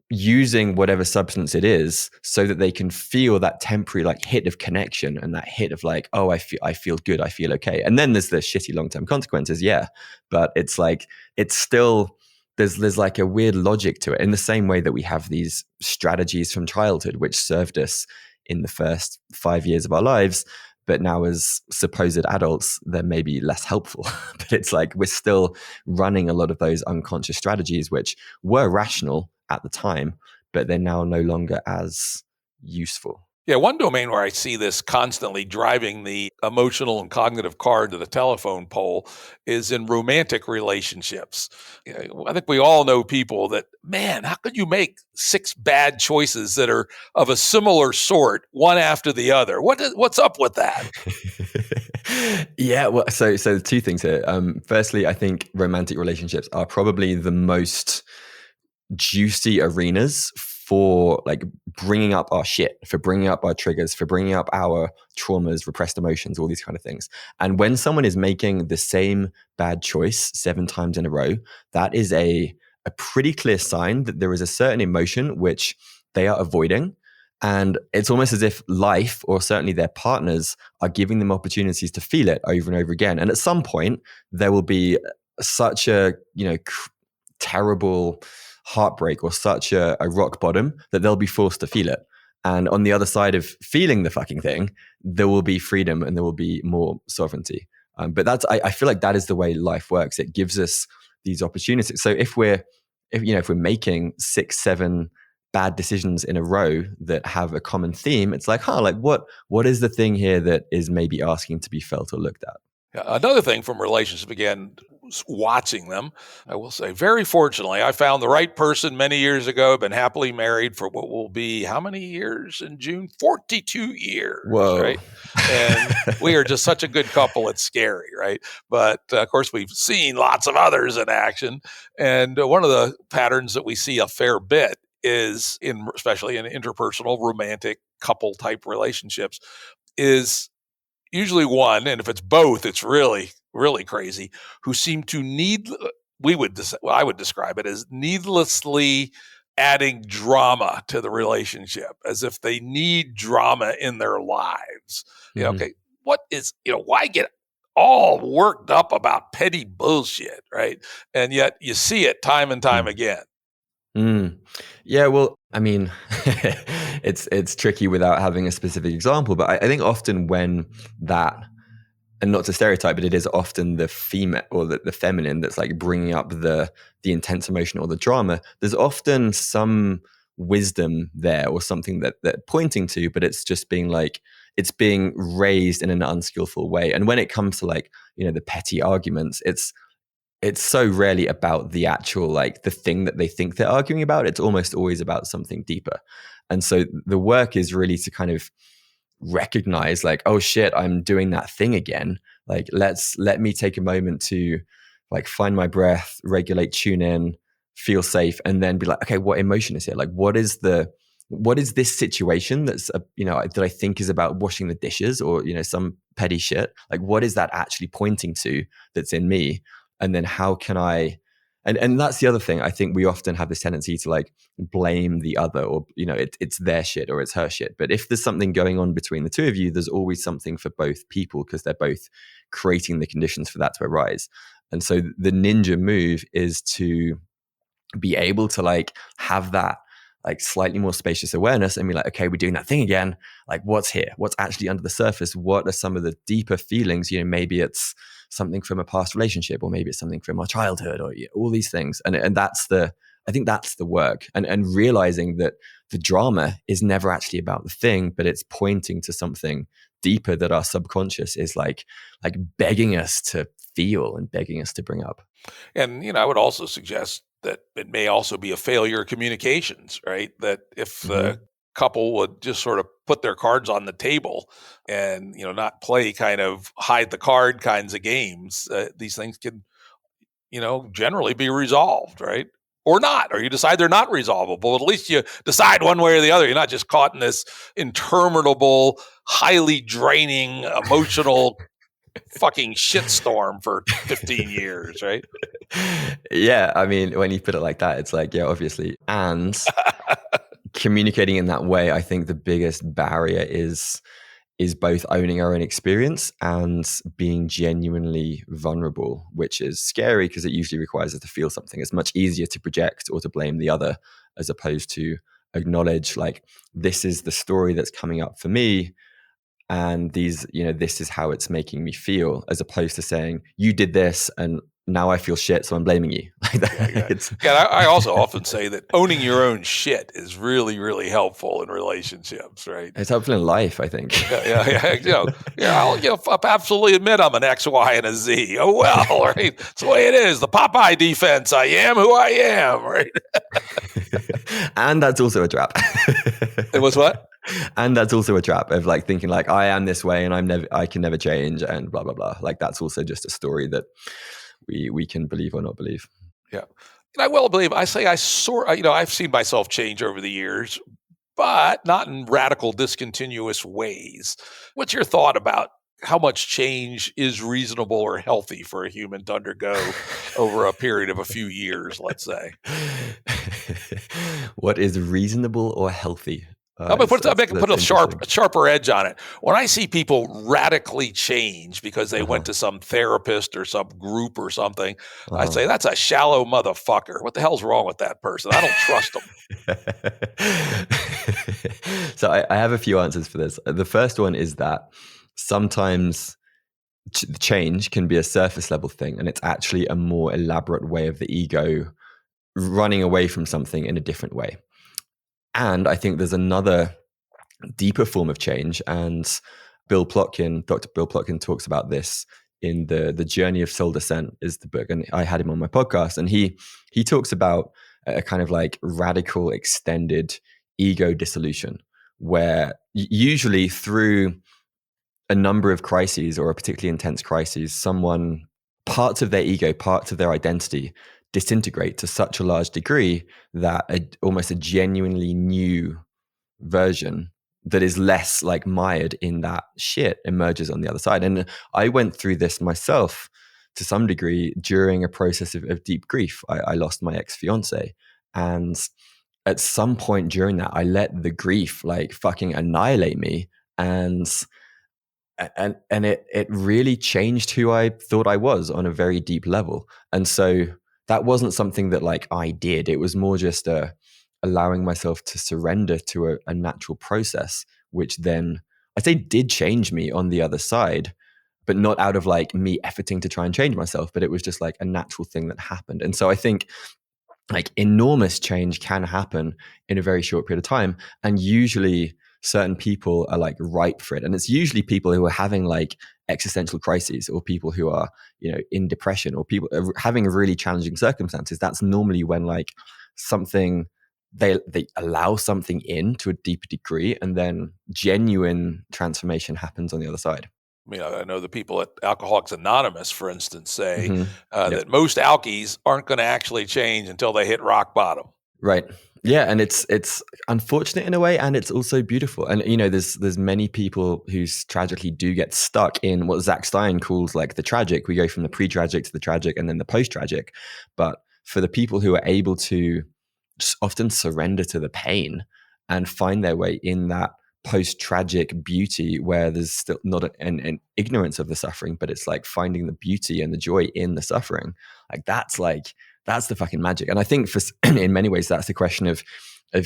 using whatever substance it is so that they can feel that temporary like hit of connection and that hit of like, oh, I feel good, I feel okay. And then there's the shitty long-term consequences, yeah. But it's like it's still there's like a weird logic to it in the same way that we have these strategies from childhood which served us in the first 5 years of our lives. But now as supposed adults, they're maybe less helpful. But it's like we're still running a lot of those unconscious strategies, which were rational at the time, but they're now no longer as useful. Yeah, one domain where I see this constantly driving the emotional and cognitive car to the telephone pole is in romantic relationships. I think we all know people that, man, how could you make 6 bad choices that are of a similar sort, one after the other? What's up with that? Yeah, well, so 2 things here. Firstly, I think romantic relationships are probably the most juicy arenas for like bringing up our shit, for bringing up our triggers, for bringing up our traumas, repressed emotions, all these kind of things. And when someone is making the same bad choice 7 times in a row, that is a pretty clear sign that there is a certain emotion which they are avoiding. And it's almost as if life, or certainly their partners, are giving them opportunities to feel it over and over again. And at some point, there will be such a terrible heartbreak or such a rock bottom that they'll be forced to feel it. And on the other side of feeling the fucking thing, there will be freedom and there will be more sovereignty. But I feel like that is the way life works. It gives us these opportunities. So if we're making 6, 7 bad decisions in a row that have a common theme, it's like, what is the thing here that is maybe asking to be felt or looked at? Yeah, another thing from relationships, again, watching them, I will say, very fortunately, I found the right person many years ago. I've been happily married for what will be how many years in June? 42 years, Whoa. right? And we are just such a good couple, it's scary, right? But of course, we've seen lots of others in action. And one of the patterns that we see a fair bit is especially in interpersonal, romantic, couple type relationships, is usually one, and if it's both, it's really, really crazy, who seem to I would describe it as needlessly adding drama to the relationship, as if they need drama in their lives. Mm-hmm. Okay, why get all worked up about petty bullshit, right? And yet you see it time and time again. Yeah, well, I mean, it's tricky without having a specific example, but I think often when that, and not to stereotype, but it is often the female or the feminine that's like bringing up the intense emotion or the drama. There's often some wisdom there or something that pointing to, but it's just being like, it's being raised in an unskillful way. And when it comes to like, the petty arguments, it's so rarely about the actual, like the thing that they think they're arguing about. It's almost always about something deeper. And so the work is really to kind of recognize like, oh shit, I'm doing that thing again. Like, let me take a moment to like find my breath, regulate, tune in, feel safe, and then be like, okay, what emotion is here? Like, what is the what is this situation that's that I think is about washing the dishes or some petty shit? Like, what is that actually pointing to that's in me? And then how can I? And that's the other thing. I think we often have this tendency to like blame the other, or it's their shit or it's her shit. But if there's something going on between the two of you, there's always something for both people because they're both creating the conditions for that to arise. And so the ninja move is to be able to like have that like slightly more spacious awareness and be like, okay, we're doing that thing again. Like, what's here? What's actually under the surface? What are some of the deeper feelings? Maybe it's something from a past relationship, or maybe it's something from our childhood, or all these things. And I think that's the work. And realizing that the drama is never actually about the thing, but it's pointing to something deeper that our subconscious is like begging us to feel and begging us to bring up. And, I would also suggest that it may also be a failure of communications, right? That if the couple would just sort of put their cards on the table and, not play kind of hide the card kinds of games, these things can, generally be resolved, right? Or not, or you decide they're not resolvable. At least you decide one way or the other. You're not just caught in this interminable, highly draining, emotional fucking shitstorm for 15 years, right? Yeah, I mean, when you put it like that, it's like, yeah, obviously. And communicating in that way, I think the biggest barrier is both owning our own experience and being genuinely vulnerable, which is scary because it usually requires us to feel something. It's much easier to project or to blame the other as opposed to acknowledge, like, this is the story that's coming up for me. And this is how it's making me feel, as opposed to saying, you did this and now I feel shit, so I'm blaming you. Like that. Yeah. I also often say that owning your own shit is really, really helpful in relationships, right? It's helpful in life, I think. Yeah. I'll absolutely admit I'm an X, Y, and a Z. Oh, well, right? It's the way it is. The Popeye defense. I am who I am, right? And that's also a trap. It was what? And that's also a trap of like thinking like I am this way and I can never change and blah blah blah. Like that's also just a story that we can believe or not believe. Yeah, and I will believe. I've seen myself change over the years, but not in radical, discontinuous ways. What's your thought about how much change is reasonable or healthy for a human to undergo over a period of a few years, let's say? What is reasonable or healthy? I'm gonna put a sharper edge on it. When I see people radically change because they went to some therapist or some group or something, I say that's a shallow motherfucker. What the hell's wrong with that person? I don't trust them. So I have a few answers for this. The first one is that sometimes change can be a surface level thing, and it's actually a more elaborate way of the ego running away from something in a different way. And I think there's another deeper form of change. And Dr. Bill Plotkin talks about this in the Journey of Soul Descent is the book. And I had him on my podcast. And he talks about a kind of like radical extended ego dissolution, where usually through a number of crises or a particularly intense crisis, parts of their ego, parts of their identity disintegrate to such a large degree that almost a genuinely new version that is less like mired in that shit emerges on the other side. And I went through this myself to some degree during a process of deep grief. I lost my ex-fiance, and at some point during that, I let the grief like fucking annihilate me, and it really changed who I thought I was on a very deep level. And so that wasn't something that like I did. It was more just allowing myself to surrender to a natural process, which then I say did change me on the other side, but not out of like me efforting to try and change myself, but it was just like a natural thing that happened. And so I think like enormous change can happen in a very short period of time. And usually certain people are like ripe for it. And it's usually people who are having like existential crises, or people who are, in depression, or people are having really challenging circumstances. That's normally when like something, they allow something in to a deeper degree, and then genuine transformation happens on the other side. I know the people at Alcoholics Anonymous, for instance, say that most alkies aren't going to actually change until they hit rock bottom. Right. Yeah, and it's unfortunate in a way, and it's also beautiful. And there's many people who tragically do get stuck in what Zach Stein calls like the tragic. We go from the pre-tragic to the tragic, and then the post-tragic. But for the people who are able to often surrender to the pain and find their way in that post-tragic beauty, where there's still not an ignorance of the suffering, but it's like finding the beauty and the joy in the suffering. That's the fucking magic. And I think in many ways, that's the question of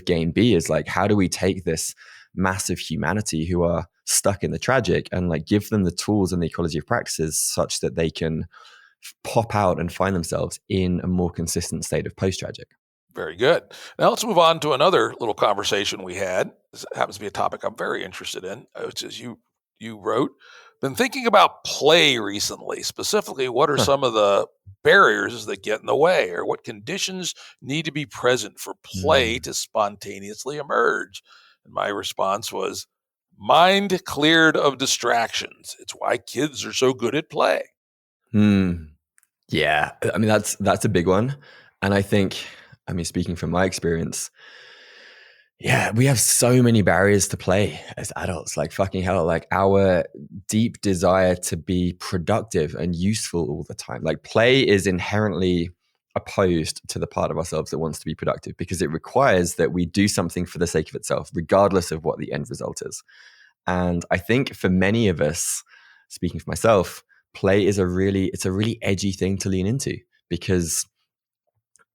game B, is like, how do we take this massive humanity who are stuck in the tragic and like give them the tools and the ecology of practices such that they can pop out and find themselves in a more consistent state of post-tragic. Very good. Now let's move on to another little conversation we had. This happens to be a topic I'm very interested in, which is you wrote, been thinking about play recently. Specifically, what are some of the barriers that get in the way, or what conditions need to be present for play to spontaneously emerge? And my response was, mind cleared of distractions. It's why kids are so good at play. Yeah, I mean, that's a big one. And I think, I mean, speaking from my experience, yeah, we have so many barriers to play as adults. Like fucking hell, like our deep desire to be productive and useful all the time. Like play is inherently opposed to the part of ourselves that wants to be productive, because it requires that we do something for the sake of itself, regardless of what the end result is. And I think for many of us, speaking for myself, play is a really edgy thing to lean into, because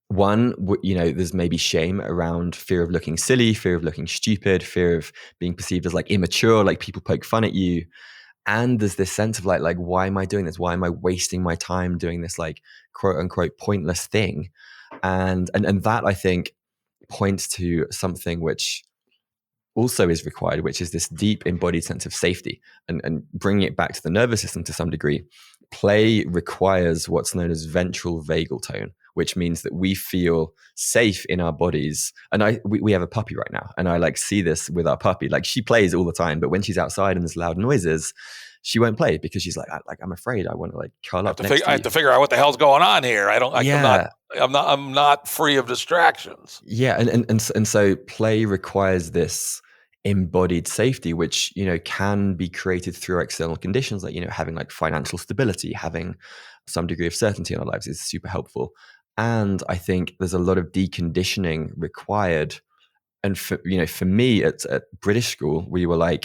one, there's maybe shame around fear of looking silly, fear of looking stupid, fear of being perceived as like immature, like people poke fun at you. And there's this sense of like, why am I doing this? Why am I wasting my time doing this like quote unquote pointless thing? And that, I think, points to something which also is required, which is this deep embodied sense of safety. And bringing it back to the nervous system to some degree, play requires what's known as ventral vagal tone, which means that we feel safe in our bodies. And we have a puppy right now, and I like see this with our puppy. Like she plays all the time, but when she's outside and there's loud noises, she won't play because she's like, I'm afraid. I want to like curl up next to you. I have to figure out what the hell's going on here. I'm not free of distractions. Yeah, and so play requires this embodied safety, which can be created through external conditions, like having like financial stability, having some degree of certainty in our lives is super helpful. And I think there's a lot of deconditioning required. And for me at British school, we were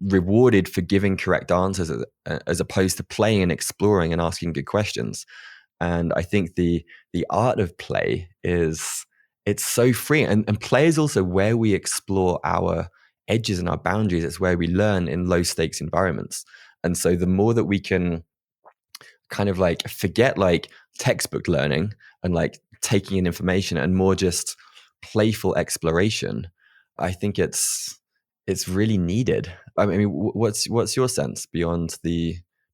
rewarded for giving correct answers as opposed to playing and exploring and asking good questions. And I think the art of play it's so free. And play is also where we explore our edges and our boundaries. It's where we learn in low stakes environments. And so the more that we can kind of like forget like textbook learning and like taking in information, and more just playful exploration, I think it's really needed. I mean, what's your sense beyond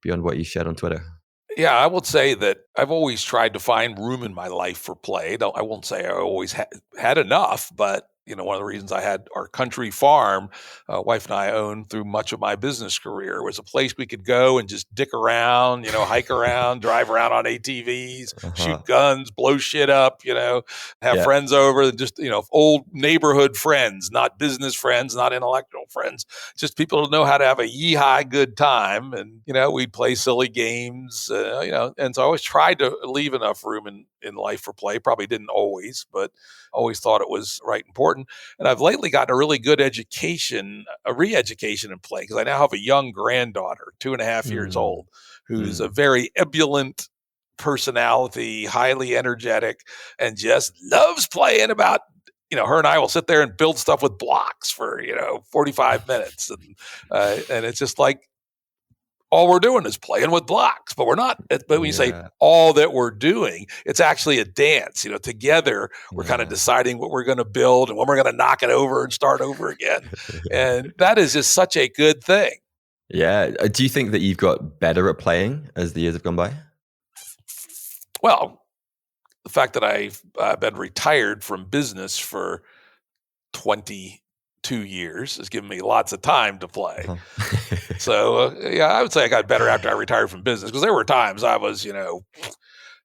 what you shared on Twitter? Yeah, I would say that I've always tried to find room in my life for play. I won't say I always had enough, but one of the reasons I had our country farm, wife and I owned through much of my business career, was a place we could go and just dick around, hike around, drive around on ATVs, shoot guns, blow shit up, have friends over, just, old neighborhood friends, not business friends, not intellectual friends, just people who know how to have a yee-haw good time. And, we'd play silly games, and so I always tried to leave enough room in life for play. Probably didn't always, but always thought it was right important. And I've lately gotten a really good education, a re-education in play, because I now have a young granddaughter, 2.5 years old, who's a very ebullient personality, highly energetic, and just loves playing about, her and I will sit there and build stuff with blocks for, 45 minutes. And it's just like, all we're doing is playing with blocks, but we're not. But when you say all that we're doing, it's actually a dance. Together we're kind of deciding what we're going to build and when we're going to knock it over and start over again. And that is just such a good thing. Yeah. Do you think that you've got better at playing as the years have gone by? Well, the fact that I've been retired from business for 22 years has given me lots of time to play. So, I would say I got better after I retired from business, because there were times I was,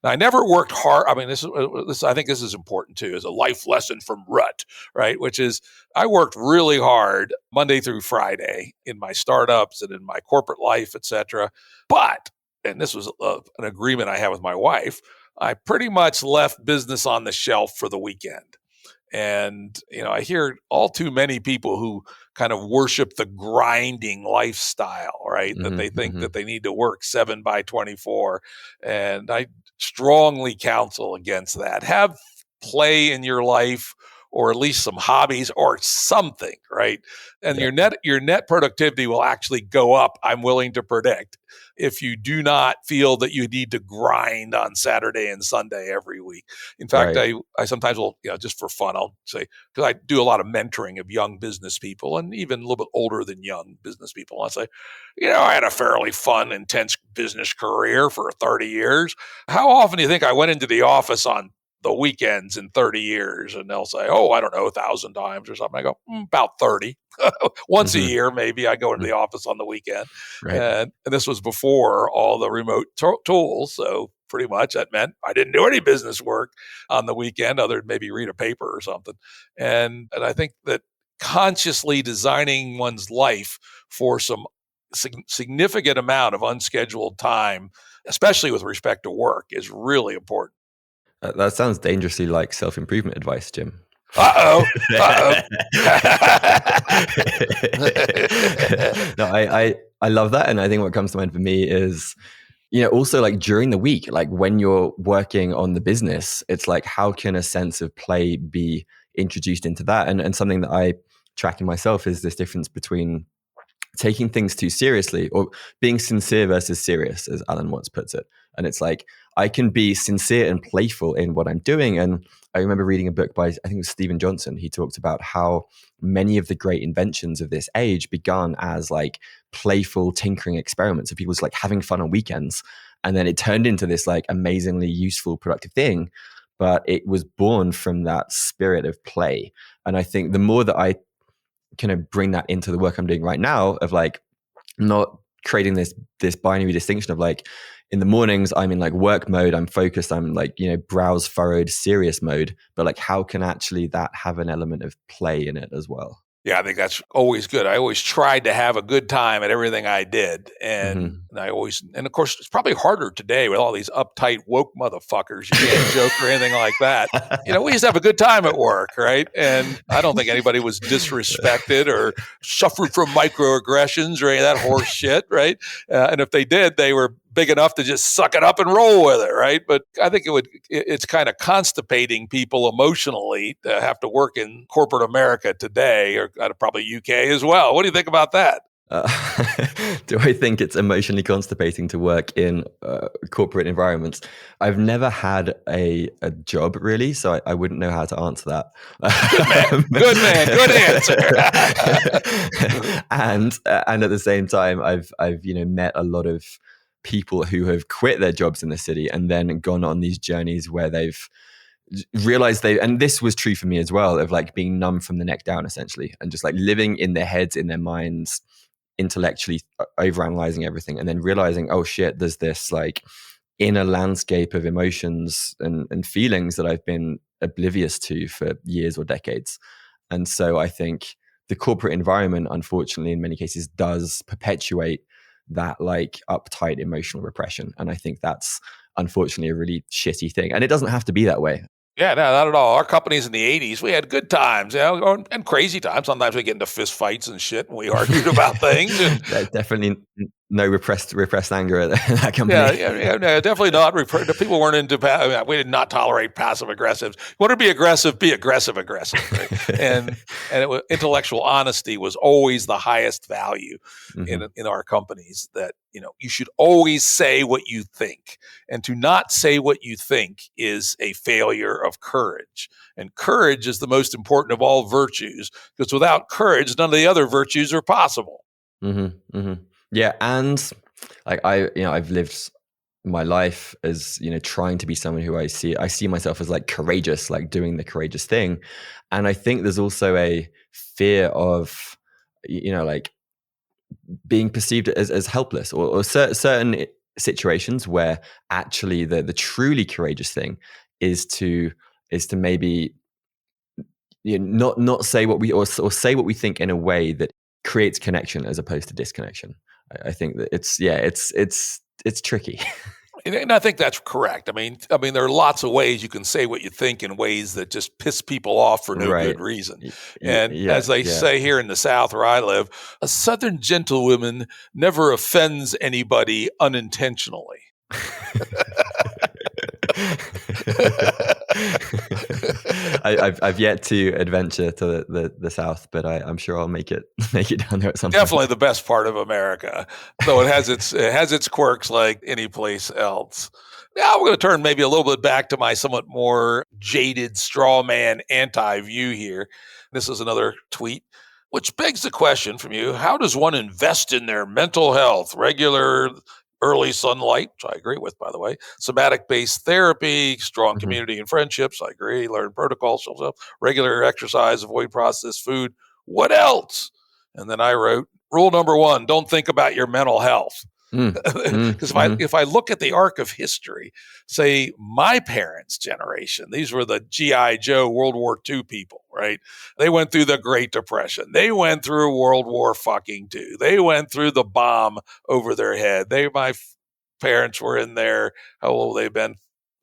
Now, I never worked hard. I mean, I think this is important too, is a life lesson from Rut, right? Which is I worked really hard Monday through Friday in my startups and in my corporate life, et cetera. But, and this was an agreement I had with my wife, I pretty much left business on the shelf for the weekend. And, I hear all too many people who kind of worship the grinding lifestyle, right? That they think that they need to work 7 by 24. And I strongly counsel against that. Have play in your life, or at least some hobbies or something, right? And your net productivity will actually go up, I'm willing to predict, if you do not feel that you need to grind on Saturday and Sunday every week. In fact, Right. I sometimes will, just for fun, I'll say, because I do a lot of mentoring of young business people and even a little bit older than young business people. I'll say, I had a fairly fun, intense business career for 30 years. How often do you think I went into the office on the weekends in 30 years? And they'll say, oh, I don't know, 1,000 times or something. I go, about 30. Once a year, maybe I go into the office on the weekend. Right. And this was before all the remote tools. So pretty much that meant I didn't do any business work on the weekend other than maybe read a paper or something. And I think that consciously designing one's life for some significant amount of unscheduled time, especially with respect to work, is really important. That sounds dangerously like self-improvement advice, Jim. Uh-oh. No, I love that. And I think what comes to mind for me is, also like during the week, like when you're working on the business, it's like, how can a sense of play be introduced into that? And something that I track in myself is this difference between taking things too seriously or being sincere versus serious, as Alan Watts puts it. And it's like, I can be sincere and playful in what I'm doing. And I remember reading a book by, I think it was Stephen Johnson. He talked about how many of the great inventions of this age began as like playful tinkering experiments of people just like having fun on weekends. And then it turned into this like amazingly useful, productive thing. But it was born from that spirit of play. And I think the more that I kind of bring that into the work I'm doing right now, of like not creating this binary distinction of like, in the mornings I'm in like work mode, I'm focused, I'm like, browse furrowed serious mode, but like how can actually that have an element of play in it as well? Yeah, I think that's always good. I always tried to have a good time at everything I did. And of course, it's probably harder today with all these uptight woke motherfuckers. You can't joke or anything like that. We used to have a good time at work, right? And I don't think anybody was disrespected or suffered from microaggressions or any of that horse shit, right? And if they did, they were big enough to just suck it up and roll with it, right? But I think it's kind of constipating people emotionally to have to work in corporate America today, or probably UK as well. What do you think about that? Do I think it's emotionally constipating to work in corporate environments? I've never had a job really, so I wouldn't know how to answer that. Good man, good answer. and at the same time, I've met a lot of people who have quit their jobs in the city and then gone on these journeys where they've realized and this was true for me as well, of like being numb from the neck down essentially, and just like living in their heads, in their minds, intellectually overanalyzing everything, and then realizing, oh shit, there's this like inner landscape of emotions and feelings that I've been oblivious to for years or decades. And so I think the corporate environment, unfortunately, in many cases does perpetuate that like uptight emotional repression. And I think that's unfortunately a really shitty thing. And it doesn't have to be that way. Yeah, no, not at all. Our companies in the 80s, we had good times, and crazy times. Sometimes we get into fist fights and shit, and we argued about things. And definitely no repressed anger at that company. Yeah, definitely not. People weren't into. We did not tolerate passive aggressives. You want to be aggressive, right? and intellectual honesty was always the highest value in our companies. That you should always say what you think, and to not say what you think is a failure of courage. And courage is the most important of all virtues, because without courage, none of the other virtues are possible. Yeah, and like I've lived my life as trying to be someone who I see myself as like courageous, like doing the courageous thing, and I think there's also a fear of like being perceived as helpless, or certain situations where actually the truly courageous thing is to maybe not say what we or say what we think in a way that creates connection as opposed to disconnection. I think that it's tricky. And I think that's correct. I mean, there are lots of ways you can say what you think in ways that just piss people off for no Right. good reason. And Yeah. as they say here in the South where I live, a Southern gentlewoman never offends anybody unintentionally. I've yet to adventure to the South, but I'm sure I'll make it down there at some Definitely point. the best part of America, though it has its quirks like any place else. Now we're going to turn maybe a little bit back to my somewhat more jaded straw man anti-view here. This is another tweet, which begs the question from you: how does one invest in their mental health? Regular early sunlight, which I agree with, by the way, somatic-based therapy, strong community and friendships, I agree, learn protocols, regular exercise, avoid processed food. What else? And then I wrote, rule number 1, don't think about your mental health. Because if I look at the arc of history, say my parents' generation, these were the G.I. Joe World War II people, right? They went through the Great Depression. They went through World War fucking II. They went through the bomb over their head. My parents were in their, how old they've been?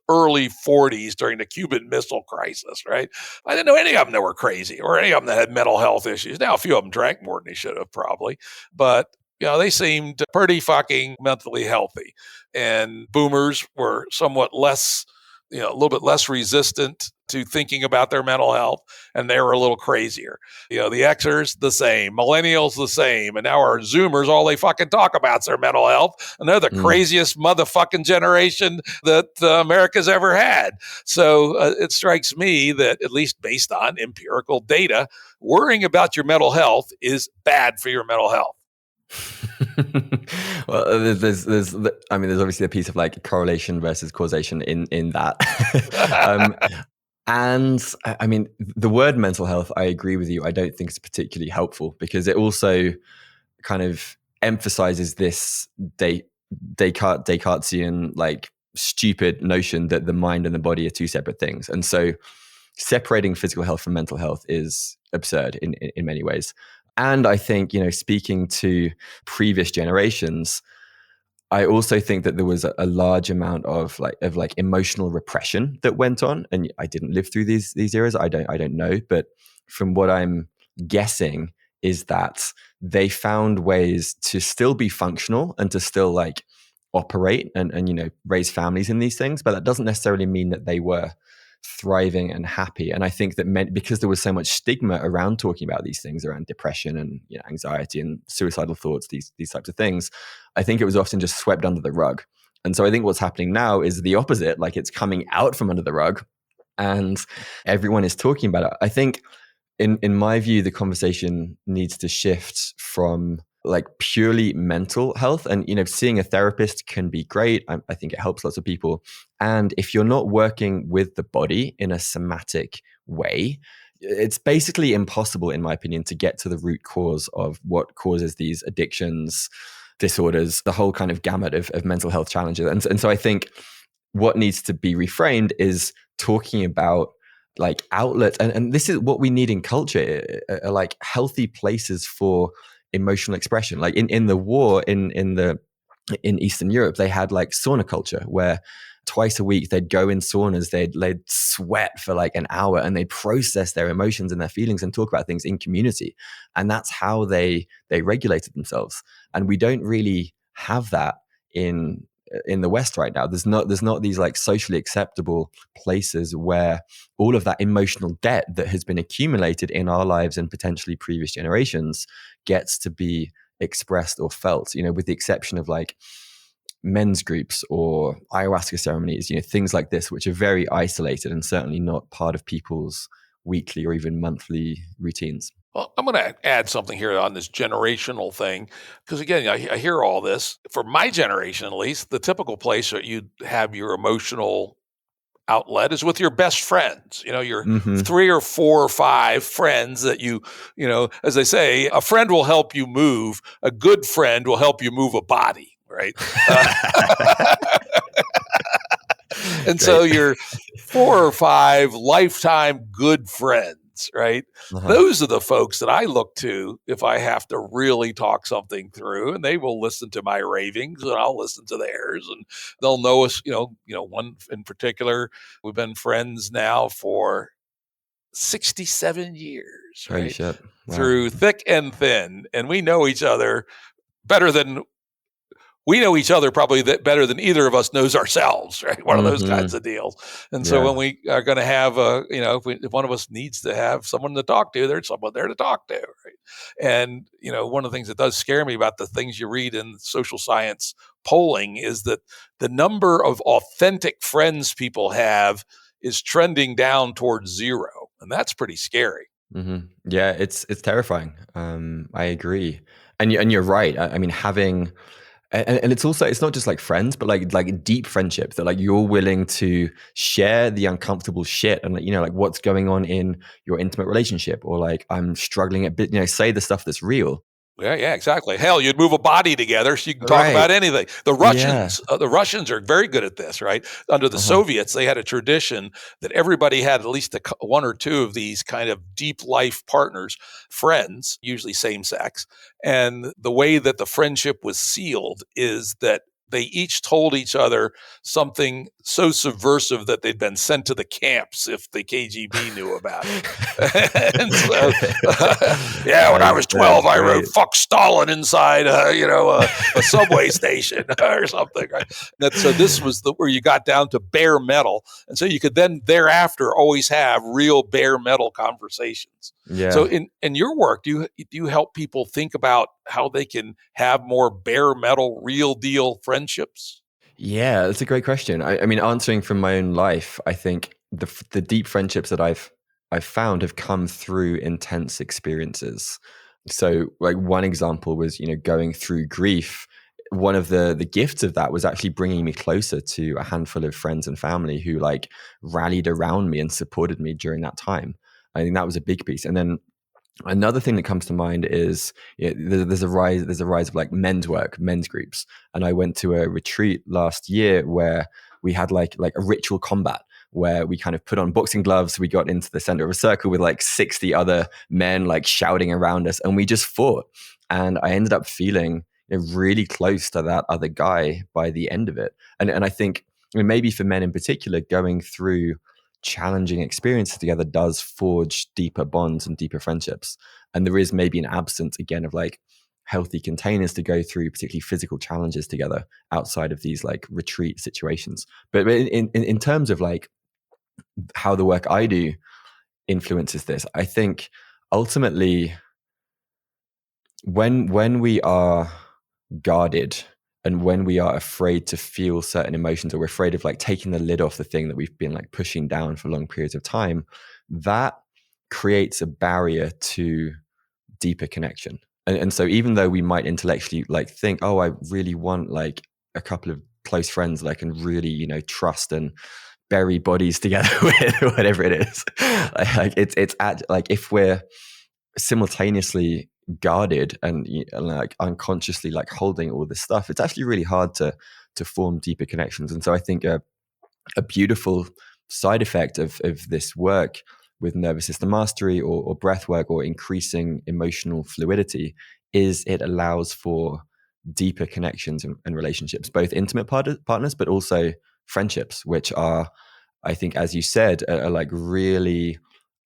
Early 40s during the Cuban Missile Crisis, right? I didn't know any of them that were crazy or any of them that had mental health issues. Now, a few of them drank more than they should have probably, but they seemed pretty fucking mentally healthy. And boomers were somewhat less, a little bit less resistant to thinking about their mental health, and they were a little crazier. The Xers, the same. Millennials, the same. And now our Zoomers, all they fucking talk about is their mental health. And they're the craziest motherfucking generation that America's ever had. So it strikes me that, at least based on empirical data, worrying about your mental health is bad for your mental health. Well, there's obviously a piece of like correlation versus causation in that. And I mean, the word mental health, I agree with you. I don't think it's particularly helpful because it also kind of emphasizes this Descartesian like stupid notion that the mind and the body are two separate things. And so separating physical health from mental health is absurd in many ways. And I think, speaking to previous generations, I also think that there was a large amount of emotional repression that went on. And I didn't live through these eras. I don't know. But from what I'm guessing is that they found ways to still be functional and to still like operate and raise families in these things. But that doesn't necessarily mean that they were thriving and happy. And I think that because there was so much stigma around talking about these things, around depression and anxiety and suicidal thoughts, these types of things, I think it was often just swept under the rug. And so I think what's happening now is the opposite, like it's coming out from under the rug and everyone is talking about it. I think in my view, the conversation needs to shift from like purely mental health. And, seeing a therapist can be great. I think it helps lots of people. And if you're not working with the body in a somatic way, it's basically impossible, in my opinion, to get to the root cause of what causes these addictions, disorders, the whole kind of gamut of mental health challenges. And so I think what needs to be reframed is talking about like outlets. And this is what we need in culture, are like healthy places for emotional expression. Like in the war in Eastern Europe, they had like sauna culture where twice a week they'd go in saunas, they'd sweat for like an hour and they'd process their emotions and their feelings and talk about things in community. And that's how they regulated themselves. And we don't really have that in the West right now. There's not these like socially acceptable places where all of that emotional debt that has been accumulated in our lives and potentially previous generations gets to be expressed or felt, with the exception of like men's groups or ayahuasca ceremonies, things like this, which are very isolated and certainly not part of people's weekly or even monthly routines. Well, I'm going to add something here on this generational thing, because again, I hear all this. For my generation, at least, the typical place that you have your emotional outlet is with your best friends. Your 3 or 4 or 5 friends that as they say, a friend will help you move. A good friend will help you move a body. right? And so you're 4 or 5 lifetime good friends, right? Those are the folks that I look to if I have to really talk something through, and they will listen to my ravings and I'll listen to theirs, and they'll know us, one in particular, we've been friends now for 67 years, Holy right? shit. Wow. Through thick and thin, and we know each other better than we know each other probably better than either of us knows ourselves, right? One of those kinds of deals. And so when we are going to have if one of us needs to have someone to talk to, there's someone there to talk to, right? And, one of the things that does scare me about the things you read in social science polling is that the number of authentic friends people have is trending down towards 0. And that's pretty scary. Yeah, it's terrifying. I agree. And you're right. I mean, having, and it's also, it's not just like friends, but like deep friendships that like you're willing to share the uncomfortable shit and like what's going on in your intimate relationship, or like I'm struggling at bit, say the stuff that's real. Yeah, exactly. Hell, you'd move a body together so you can talk about anything. The Russians are very good at this, right? Under the Soviets, they had a tradition that everybody had at least 1 or 2 of these kind of deep life partners, friends, usually same sex. And the way that the friendship was sealed is that they each told each other something so subversive that they'd been sent to the camps if the KGB knew about it. And so, when I was 12, I wrote "fuck Stalin" inside, a subway station or something. Right? So this was where you got down to bare metal, and so you could then thereafter always have real bare metal conversations. Yeah. So in your work, do you help people think about how they can have more bare metal, real deal friendships? Yeah, that's a great question. I mean, answering from my own life, I think the deep friendships that I've found have come through intense experiences. So, like one example was, going through grief. One of the gifts of that was actually bringing me closer to a handful of friends and family who like rallied around me and supported me during that time. I think that was a big piece. And then another thing that comes to mind is there's a rise of like men's groups, and I went to a retreat last year where we had like a ritual combat where we kind of put on boxing gloves. We got into the center of a circle with like 60 other men like shouting around us, and we just fought. And I ended up feeling really close to that other guy by the end of it. And I think maybe for men in particular, going through challenging experiences together does forge deeper bonds and deeper friendships. And there is maybe an absence again of like healthy containers to go through particularly physical challenges together outside of these like retreat situations. But in terms of like how the work I do influences this, I think ultimately when we are guarded and when we are afraid to feel certain emotions, or we're afraid of like taking the lid off the thing that we've been like pushing down for long periods of time, that creates a barrier to deeper connection. And so even though we might intellectually like think, oh, I really want like a couple of close friends that I can really, trust and bury bodies together with, or whatever it is, like it's like if we're simultaneously guarded and like unconsciously like holding all this stuff, it's actually really hard to form deeper connections. And so I think a beautiful side effect of this work with nervous system mastery or breath work or increasing emotional fluidity is it allows for deeper connections and relationships, both intimate partners, but also friendships, which are, I think, as you said, are like really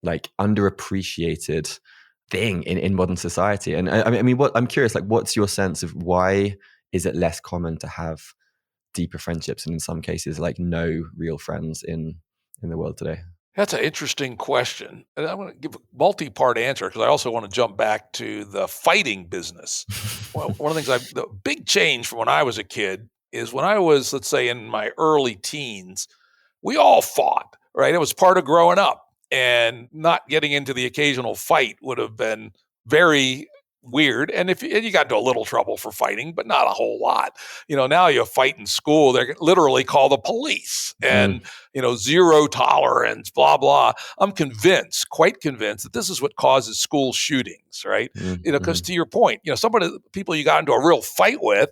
like underappreciated thing in modern society. And I mean, what I'm curious, like, what's your sense of why is it less common to have deeper friendships, and in some cases, like no real friends in the world today? That's an interesting question. And I'm going to give a multi-part answer because I also want to jump back to the fighting business. Well, one of the things the big change from when I was a kid is when I was, let's say, in my early teens, we all fought, right? It was part of growing up, and not getting into the occasional fight would have been very weird. And if you got into a little trouble for fighting, but not a whole lot. Now you fight in school, they're literally call the police. And, zero tolerance, blah, blah. I'm quite convinced that this is what causes school shootings, right? Because to your point, some of the people you got into a real fight with,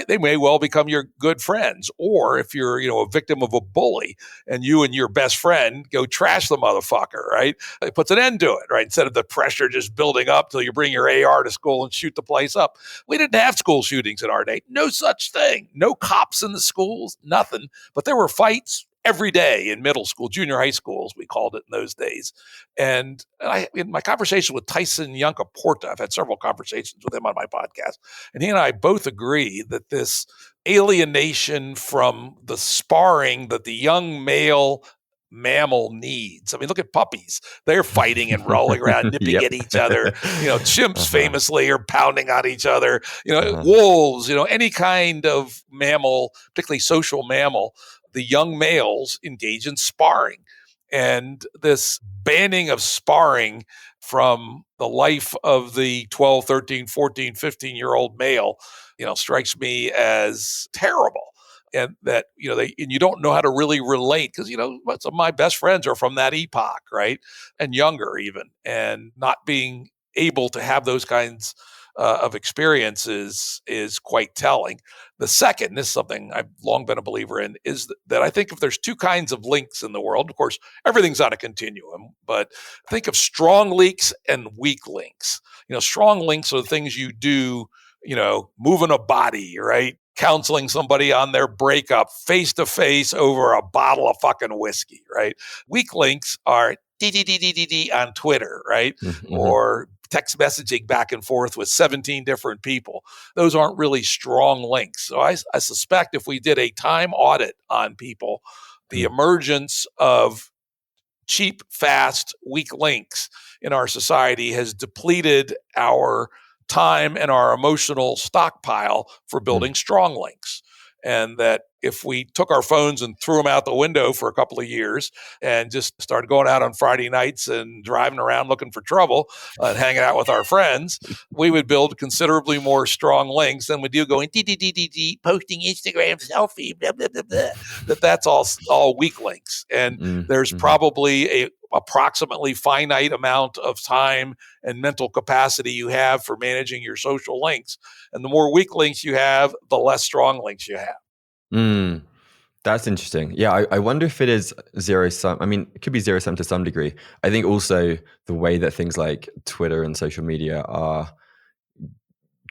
they may well become your good friends. Or if you're, a victim of a bully and you and your best friend go trash the motherfucker, right? It puts an end to it, right? Instead of the pressure just building up till you bring your AR to school and shoot the place up. We didn't have school shootings in our day. No such thing. No cops in the schools, nothing. But there were fights every day in middle school, junior high school, as we called it in those days. And in my conversation with Tyson Yunkaporta, I've had several conversations with him on my podcast, and he and I both agree that this alienation from the sparring that the young male mammal needs. I mean, look at puppies. They're fighting and rolling around, nipping at each other. Chimps famously are pounding on each other. Wolves, any kind of mammal, particularly social mammal, the young males engage in sparring. And this banning of sparring from the life of the 12, 13, 14, 15-year-old male, strikes me as terrible. And that, and you don't know how to really relate because, some of my best friends are from that epoch, right? And younger even, and not being able to have those kinds of experiences is quite telling. The second, this is something I've long been a believer in, is that I think if there's two kinds of links in the world, of course, everything's on a continuum, but think of strong links and weak links. Strong links are the things you do, moving a body, right? Counseling somebody on their breakup face to face over a bottle of fucking whiskey, right? Weak links are on Twitter, right? Or text messaging back and forth with 17 different people. Those aren't really strong links. So I suspect if we did a time audit on people, the emergence of cheap, fast, weak links in our society has depleted our time and our emotional stockpile for building strong links. And that if we took our phones and threw them out the window for a couple of years and just started going out on Friday nights and driving around looking for trouble and hanging out with our friends, we would build considerably more strong links than we do going posting Instagram selfie, blah, blah, blah, blah. That's all weak links. And there's probably a approximately finite amount of time and mental capacity you have for managing your social links. And the more weak links you have, the less strong links you have. That's interesting. Yeah, I wonder if it is zero sum. I mean, it could be zero sum to some degree. I think also the way that things like Twitter and social media are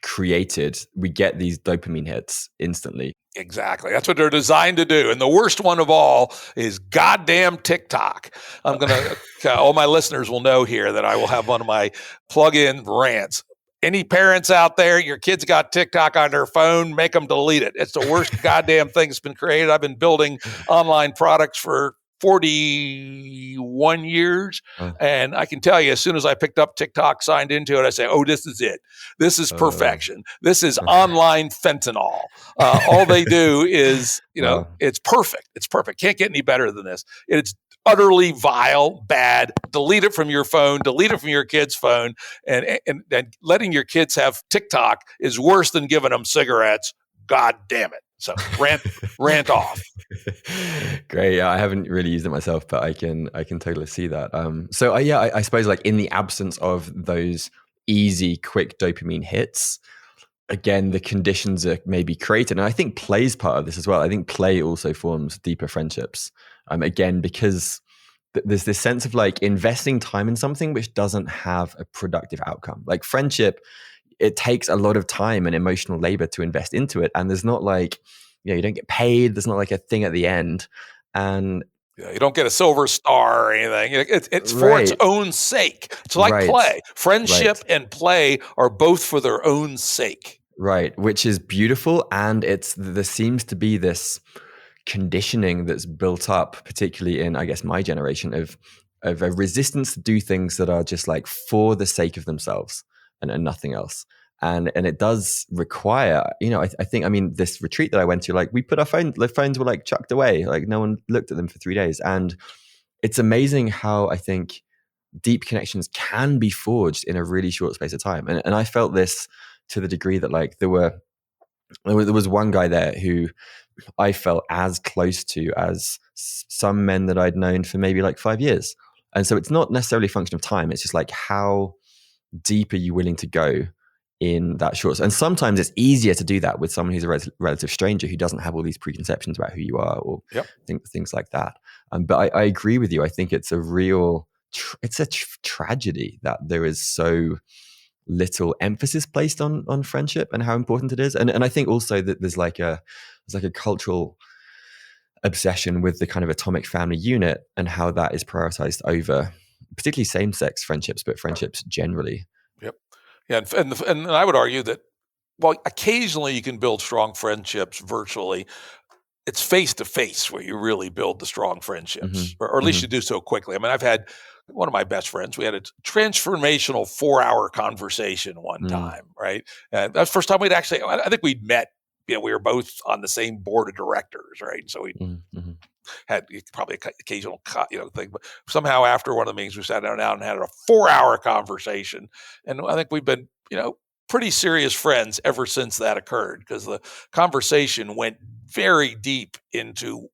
created, we get these dopamine hits instantly. Exactly. That's what they're designed to do. And the worst one of all is goddamn TikTok. I'm going to, all my listeners will know here that I will have one of my plug-in rants. Any parents out there, your kids got TikTok on their phone, make them delete it. It's the worst goddamn thing that's been created. I've been building online products for 41 years. And I can tell you, as soon as I picked up TikTok, signed into it, I say, oh, this is it. This is perfection. This is online fentanyl. All they do is, it's perfect. It's perfect. Can't get any better than this. It's utterly vile, bad. Delete it from your phone, delete it from your kid's phone. And letting your kids have TikTok is worse than giving them cigarettes. God damn it. So rant off. Great. Yeah, I haven't really used it myself, but I can totally see that. I suppose like in the absence of those easy, quick dopamine hits, again, the conditions are maybe created. And I think play is part of this as well. I think play also forms deeper friendships. Again, because there's this sense of like investing time in something which doesn't have a productive outcome. Like friendship, it takes a lot of time and emotional labor to invest into it. And there's not like, you don't get paid. There's not like a thing at the end. And you don't get a silver star or anything. It's for its own sake. It's like play. Friendship and play are both for their own sake. Right. Which is beautiful. And there seems to be this conditioning that's built up, particularly in, I guess, my generation of a resistance to do things that are just like for the sake of themselves and nothing else. And it does require, I think, this retreat that I went to, like we put the phones were like chucked away, like no one looked at them for 3 days. And it's amazing how I think deep connections can be forged in a really short space of time. And I felt this to the degree that like there were There was one guy there who I felt as close to as some men that I'd known for maybe like 5 years. And so it's not necessarily a function of time. It's just like, how deep are you willing to go in that short? And sometimes it's easier to do that with someone who's a relative stranger who doesn't have all these preconceptions about who you are, or things like that. But I agree with you. I think it's a real, tragedy that there is so little emphasis placed on friendship and how important it is. And I think also that there's like a cultural obsession with the kind of atomic family unit and how that is prioritized over particularly same-sex friendships, but friendships generally. Yep. Yeah, and I would argue that while occasionally you can build strong friendships virtually, it's face-to-face where you really build the strong friendships, or at least you do so quickly. I mean, I've had one of my best friends, we had a transformational 4-hour conversation one time, right? And that was the first time I think we'd met. We were both on the same board of directors, right? So we had probably an occasional thing, but somehow after one of the meetings, we sat down and had a 4-hour conversation. And I think we've been, pretty serious friends ever since that occurred, because the conversation went very deep into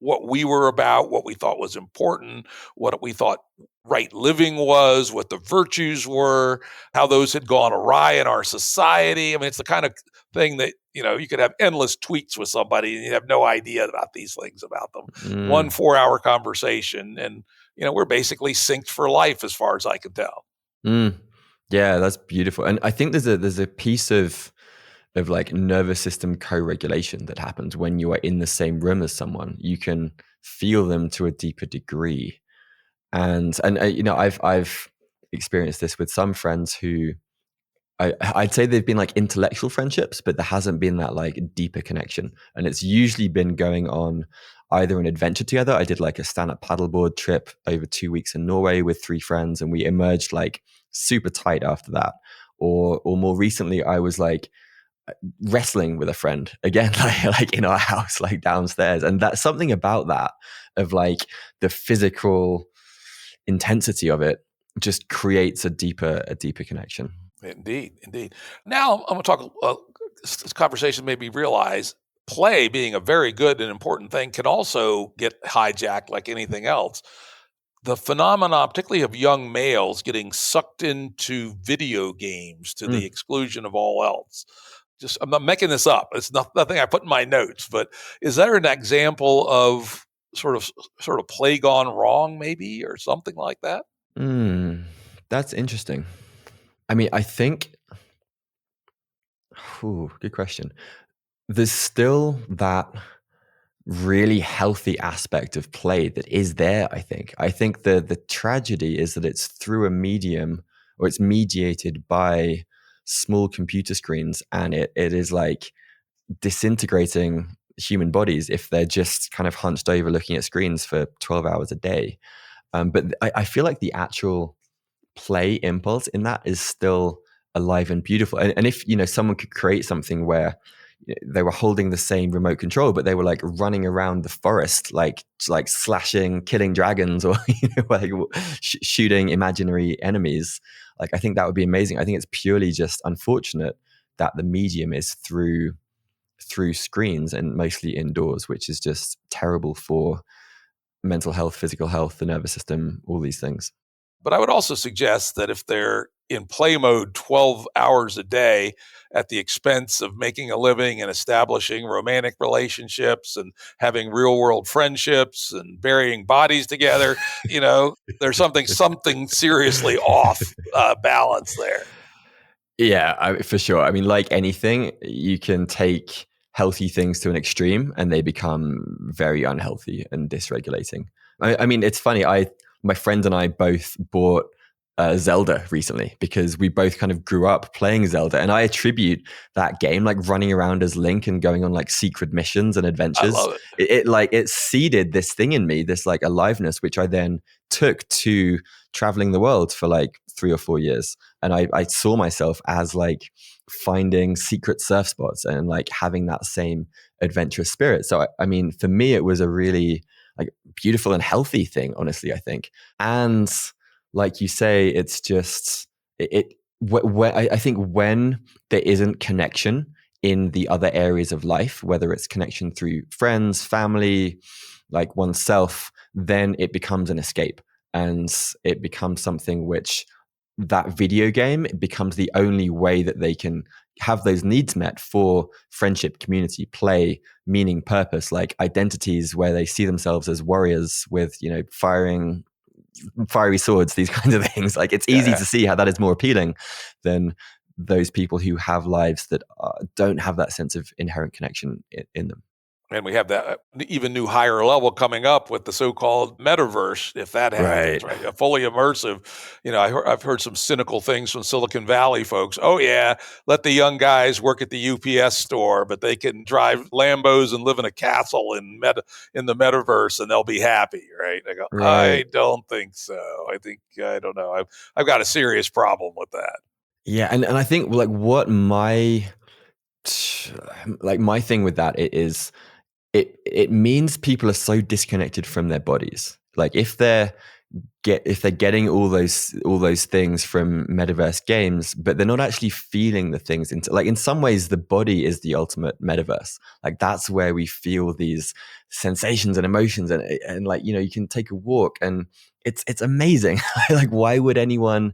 what we were about, what we thought was important, what we thought right living was, what the virtues were, how those had gone awry in our society. I mean, it's the kind of thing that, you could have endless tweets with somebody and you have no idea about these things about them. 1 4-hour conversation. And, we're basically synced for life as far as I can tell. Yeah, that's beautiful. And I think there's a piece of like nervous system co-regulation that happens when you are in the same room as someone. You can feel them to a deeper degree. And I've experienced this with some friends who I'd say they've been like intellectual friendships, but there hasn't been that like deeper connection. And it's usually been going on either an adventure together. I did like a stand-up paddleboard trip over 2 weeks in Norway with 3 friends, and we emerged like super tight after that. Or more recently, I was like wrestling with a friend again, like in our house, like downstairs. And that's something about that, of like the physical intensity of it, just creates a deeper connection. Indeed. Now I'm going to talk. This conversation made me realize play, being a very good and important thing, can also get hijacked like anything else. The phenomenon, particularly of young males getting sucked into video games to the exclusion of all else. I'm not making this up. It's nothing I put in my notes, but is there an example of sort of play gone wrong, maybe, or something like that? That's interesting. I mean, I think, good question. There's still that really healthy aspect of play that is there, I think. I think the tragedy is that it's through a medium, or it's mediated by small computer screens, and it is like disintegrating human bodies if they're just kind of hunched over looking at screens for 12 hours a day. But I feel like the actual play impulse in that is still alive and beautiful. And if someone could create something where they were holding the same remote control, but they were like running around the forest, like slashing, killing dragons, or like shooting imaginary enemies, like I think that would be amazing. I think it's purely just unfortunate that the medium is through screens and mostly indoors, which is just terrible for mental health, physical health, the nervous system, all these things. But I would also suggest that if they're in play mode 12 hours a day at the expense of making a living and establishing romantic relationships and having real world friendships and burying bodies together, there's something seriously off balance there. Yeah, for sure. I mean, like anything, you can take healthy things to an extreme and they become very unhealthy and dysregulating. I mean, it's funny. My friend and I both bought Zelda recently because we both kind of grew up playing Zelda, and I attribute that game, like running around as Link and going on like secret missions and adventures. I love it. It seeded this thing in me, this like aliveness, which I then took to traveling the world for like 3 or 4 years. And I saw myself as like finding secret surf spots and like having that same adventurous spirit. So, I mean, for me, it was a really like beautiful and healthy thing, honestly, I think. And like you say, it's just, I think when there isn't connection in the other areas of life, whether it's connection through friends, family, like oneself, then it becomes an escape. And it becomes something which that video game, it becomes the only way that they can have those needs met for friendship, community, play, meaning, purpose, like identities where they see themselves as warriors with, firing fiery swords, these kinds of things. Like it's easy to see how that is more appealing than those people who have lives that don't have that sense of inherent connection in them. And we have that even new higher level coming up with the so-called metaverse, if that happens, right? A fully immersive. I've heard some cynical things from Silicon Valley folks. Oh yeah, let the young guys work at the UPS store, but they can drive Lambos and live in a castle in the metaverse, and they'll be happy, right? I go, I don't think so. I don't know. I've got a serious problem with that. Yeah, and I think like what my thing with that is. It means people are so disconnected from their bodies. Like if they're getting all those things from metaverse games, but they're not actually feeling the things. In some ways, the body is the ultimate metaverse. Like that's where we feel these sensations and emotions, and like you can take a walk, and it's amazing. Like why would anyone?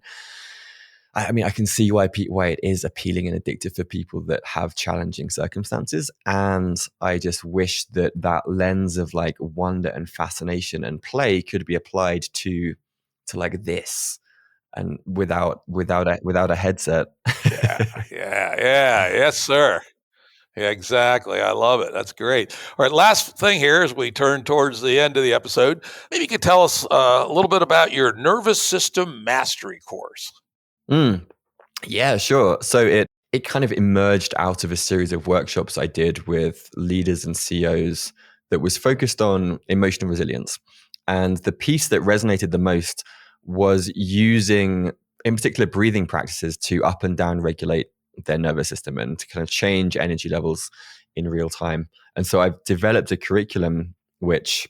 I mean, I can see why it is appealing and addictive for people that have challenging circumstances. And I just wish that lens of like wonder and fascination and play could be applied to like this, and without a headset. Yeah. Yes, sir. Yeah, exactly. I love it. That's great. All right. Last thing here as we turn towards the end of the episode, maybe you could tell us a little bit about your nervous system mastery course. Yeah, sure. So it kind of emerged out of a series of workshops I did with leaders and CEOs that was focused on emotional resilience. And the piece that resonated the most was using, in particular, breathing practices to up and down regulate their nervous system and to kind of change energy levels in real time. And so I've developed a curriculum which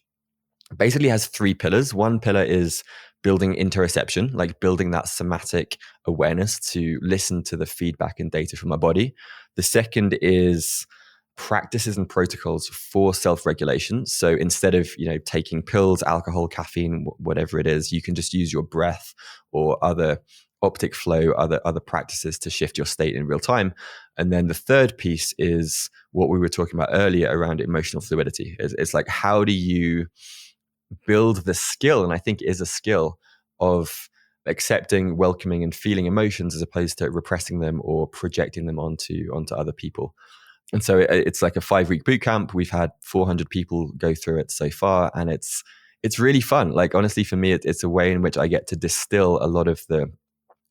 basically has 3 pillars. One pillar is building interoception, like building that somatic awareness to listen to the feedback and data from my body. The second is practices and protocols for self-regulation. So instead of, taking pills, alcohol, caffeine, whatever it is, you can just use your breath or other optic flow, other practices to shift your state in real time. And then the third piece is what we were talking about earlier around emotional fluidity. It's like, how do you build the skill, and I think it is a skill, of accepting, welcoming, and feeling emotions as opposed to repressing them or projecting them onto other people. And so it's like a 5-week boot camp. We've had 400 people go through it so far, and it's really fun. Like honestly, for me, it's a way in which I get to distill a lot of the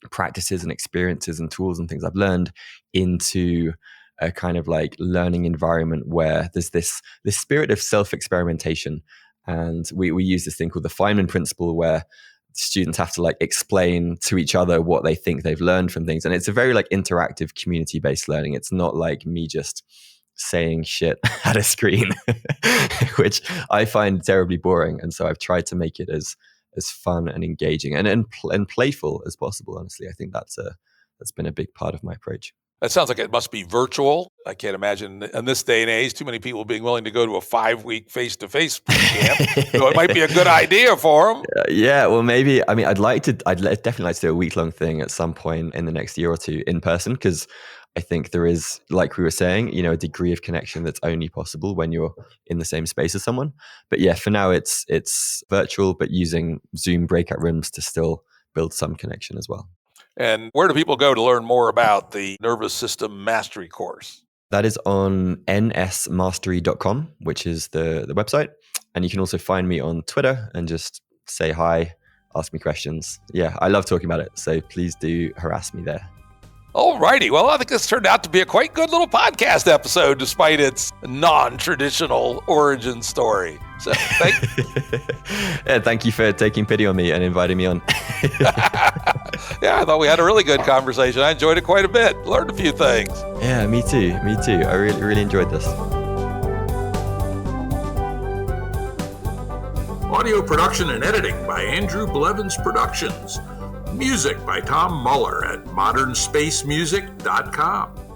practices and experiences and tools and things I've learned into a kind of like learning environment where there's this spirit of self-experimentation. And we use this thing called the Feynman principle, where students have to like explain to each other what they think they've learned from things. And it's a very like interactive community-based learning. It's not like me just saying shit at a screen, which I find terribly boring. And so I've tried to make it as fun and engaging and playful as possible. Honestly, I think that's been a big part of my approach. That sounds like it must be virtual. I can't imagine in this day and age too many people being willing to go to a 5-week face-to-face camp. So it might be a good idea for them. Yeah, well, maybe. I mean, I'd definitely like to do a week-long thing at some point in the next year or two in person, because I think there is, like we were saying, a degree of connection that's only possible when you're in the same space as someone. But yeah, for now it's virtual, but using Zoom breakout rooms to still build some connection as well. And where do people go to learn more about the nervous system mastery course? That is on nsmastery.com, which is the website. And you can also find me on Twitter and just say hi, ask me questions. Yeah, I love talking about it. So please do harass me there. All righty. Well, I think this turned out to be a quite good little podcast episode, despite its non-traditional origin story. So thank you for taking pity on me and inviting me on. Yeah, I thought we had a really good conversation. I enjoyed it quite a bit. Learned a few things. Yeah, me too. I really enjoyed this. Audio production and editing by Andrew Blevins Productions. Music by Tom Muller at modernspacemusic.com.